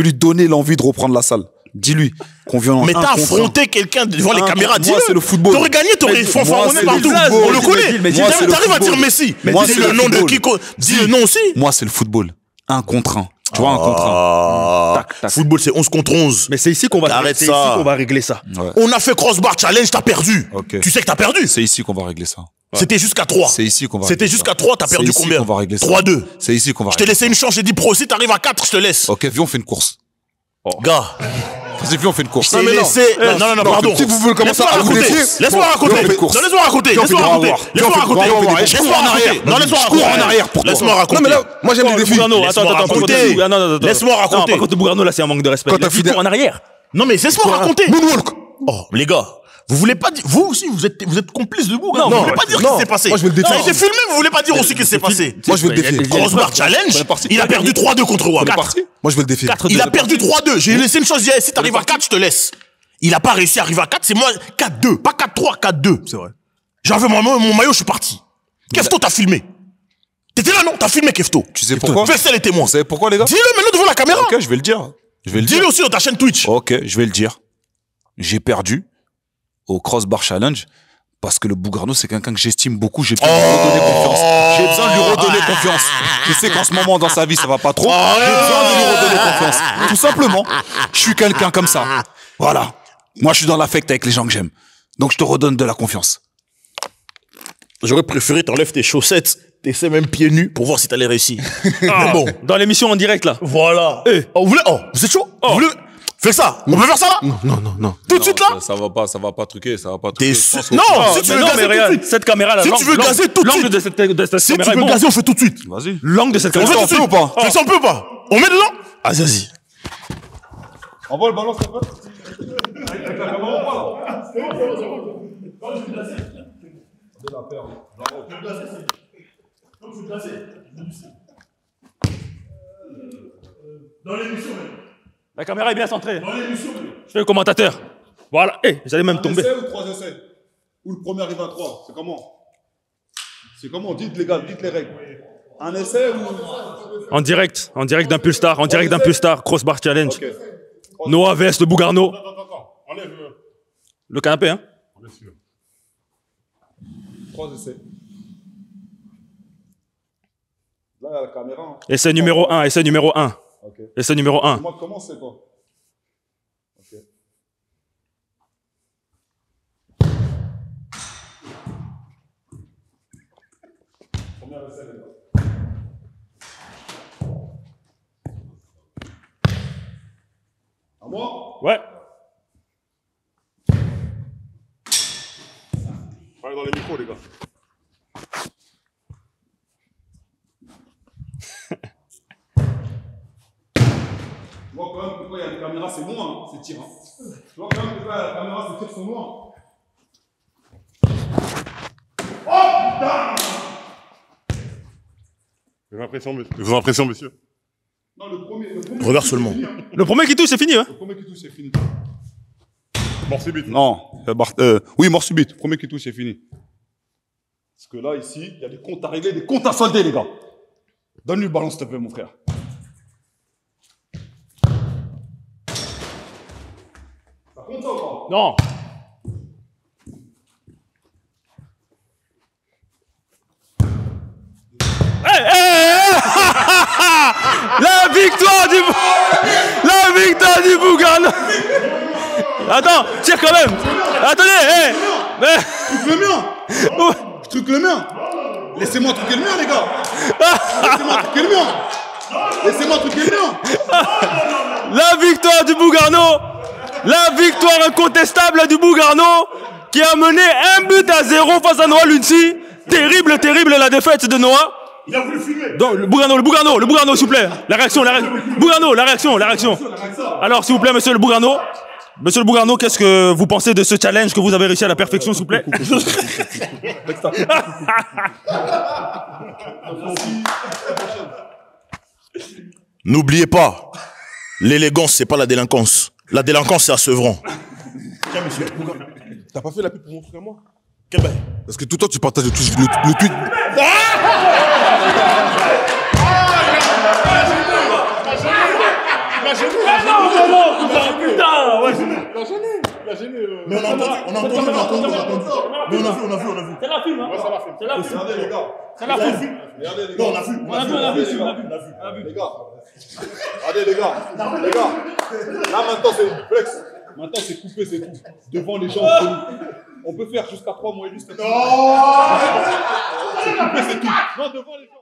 lui donner l'envie de reprendre la salle. Dis-lui qu'on vient en 1 Mais contre 1. t'as affronté quelqu'un devant les Un caméras. contre- moi, Dis-le. c'est le football. T'aurais gagné, t'aurais fanfaronné c'est partout. le football. On le connaît. Mais moi, c'est le T'arrives à dire football. Messi. Mais moi, Dis c'est le le nom de football. qui. Dis le nom aussi. Moi, c'est le football. 1 contre 1. Tu vois, un contre un. Tac, tac. Football, c'est 11 contre 11. Mais c'est ici qu'on va, Arrête ça. Régler ça. Ouais. On a fait crossbar challenge, t'as perdu. Okay. Tu sais que t'as perdu. C'est ici qu'on va régler ça. Ouais. C'était jusqu'à 3. C'est ici qu'on va C'était jusqu'à 3, t'as perdu combien? 3-2. C'est ici qu'on va régler ça. Je t'ai laissé une chance, j'ai dit pro, si t'arrives à 4, je te laisse. Ok, viens, on fait une course. Gars. Vas-y, viens, on fait une course. Non, mais non, pardon. Si vous voulez commencer à raconter. Laisse-moi raconter. Non, laisse-moi raconter. Laisse-moi raconter. Laisse-moi raconter. Laisse-moi en arrière. Non, laisse-moi raconter. En arrière pour toi. Laisse-moi raconter. Non, mais là, moi j'aime les défis. Attends. Laisse-moi raconter. Par contre, Bougano, là, c'est un manque de respect. Quand t'as fini en arrière. Non, mais laisse-moi raconter. Moonwalk. Oh, les gars. Vous voulez pas dire, vous aussi, vous êtes complices de Bougano. Vous voulez pas dire ce qui s'est passé. Moi, je vais le défier. Ça a été filmé, vous voulez pas dire aussi ce qui s'est passé. Moi, je vais le défier. Crossbar challenge. Il a perdu 3-2 contre Wam. Moi, je vais le défier. Il a perdu 3-2. J'ai laissé une chance. Si t'arrives à 4, je te laisse. Il a pas réussi à arriver à 4. C'est moi 4-2. Pas 4-3, 4-2. C'est vrai. J'avais mon maillot, je suis parti. Kefto, t'as filmé. T'étais là, non? T'as filmé, Kefto. Tu sais pourquoi? Fais les témoins. Vous savez pourquoi, les gars? Dis-le maintenant devant la caméra. Ok, je vais le dire. Dis-le aussi dans ta chaîne Twitch. Ok, je vais le dire. J'ai perdu au crossbar challenge parce que le Bougano, c'est quelqu'un que j'estime beaucoup. J'ai besoin de lui redonner confiance. J'ai besoin de lui redonner confiance. Je sais qu'en ce moment, dans sa vie, ça va pas trop. J'ai besoin de lui redonner confiance. Tout simplement. Je suis quelqu'un comme ça. Voilà. Moi, je suis dans l'affect avec les gens que j'aime. Donc, je te redonne de la confiance. J'aurais préféré t'enlèves tes chaussettes, t'essaies même pieds nus pour voir si t'allais réussir. Mais bon. Dans l'émission en direct, là. Voilà. Vous êtes chaud? Vous voulez... Fais ça. On peut faire ça là? Non. Tout de suite là? Ça va pas truquer, ça va pas truquer. Non, si tu veux gazer tout de suite. Cette caméra là. Si tu veux gazer tout de suite. L'angle de cette caméra. Si tu veux gazer, on fait tout de suite. Vas-y. L'angle de cette caméra. On fait tout de suite ou pas? Fais ça, on peut ou pas? On met dedans? Vas-y. Envoie le ballon, s'il te plaît. Dans l'émission, même. La caméra est bien centrée. Dans l'émission, même. Je fais le commentateur. Voilà. J'allais même tomber. 1 essai ou 3 essais? Ou le premier arrive à 3? C'est comment? C'est comment? Dites les gars, dites les règles. Un essai ou... En direct d'Impulstar, Crossbar Challenge. Okay. Noah vs le Bougano. Attends. Enlève. Le canapé, hein? Enlève celui-là. 3 essais. Là, il y a la caméra. Hein. Essai numéro 1, essai numéro 1. Okay. Essai numéro 1. Moi, comment c'est quoi? Ok. Premier essai, les gars. À moi? Ouais. Parlez dans les micros, les gars. Tu vois quand même pourquoi il y a une caméra, c'est loin, hein, c'est tir. Hein. Tu vois quand même pourquoi la caméra, c'est tir, sont loin. Oh putain! J'ai l'impression, monsieur. Non, le premier Regarde seulement. fini, hein. Le premier qui touche, c'est fini, hein? Le premier qui touche, c'est fini. Mort subite. Non, oui, mort subite. Premier qui touche, c'est fini. Parce que là, ici, il y a des comptes à régler, des comptes à solder, les gars. Donne-lui le ballon, s'il te plaît, mon frère. Ça compte ça ou pas? Non. La victoire du Bougano. Attends, tire quand même. Attendez, Truc le mien. Truc le mien. Laissez-moi truquer le mien, les gars. Laissez-moi truquer le mien. Laissez-moi truquer le mien. La victoire du Bougano. La victoire incontestable du Bougano qui a mené 1-0 face à Noah Lunsi. Terrible la défaite de Noah. Il a voulu filmer. Donc, le Bougano, s'il vous plaît. La réaction. Bougano, la réaction. Alors, s'il vous plaît, monsieur le Bougano, qu'est-ce que vous pensez de ce challenge que vous avez réussi à la perfection, s'il vous plaît? N'oubliez pas, l'élégance, c'est pas la délinquance. La délinquance, c'est à Sevran. Tiens, monsieur. T'as pas fait la pub pour mon frère, moi? Quel bail? Parce que tout le temps, tu partages le tweet. a gêné. Mais on a entendu. Mais on a vu. C'est la film, hein. Ouais, ça l'a fait. C'est la film. Regardez, les gars. C'est la film. Regardez, les Non, gars. on a vu. On a vu. Les gars. Regardez, les gars. Les gars. Là, maintenant, c'est flex. Maintenant, c'est coupé, c'est tout. Devant les gens, on peut faire jusqu'à 3 mois et demi. C'est coupé, c'est tout. Non, devant les gens.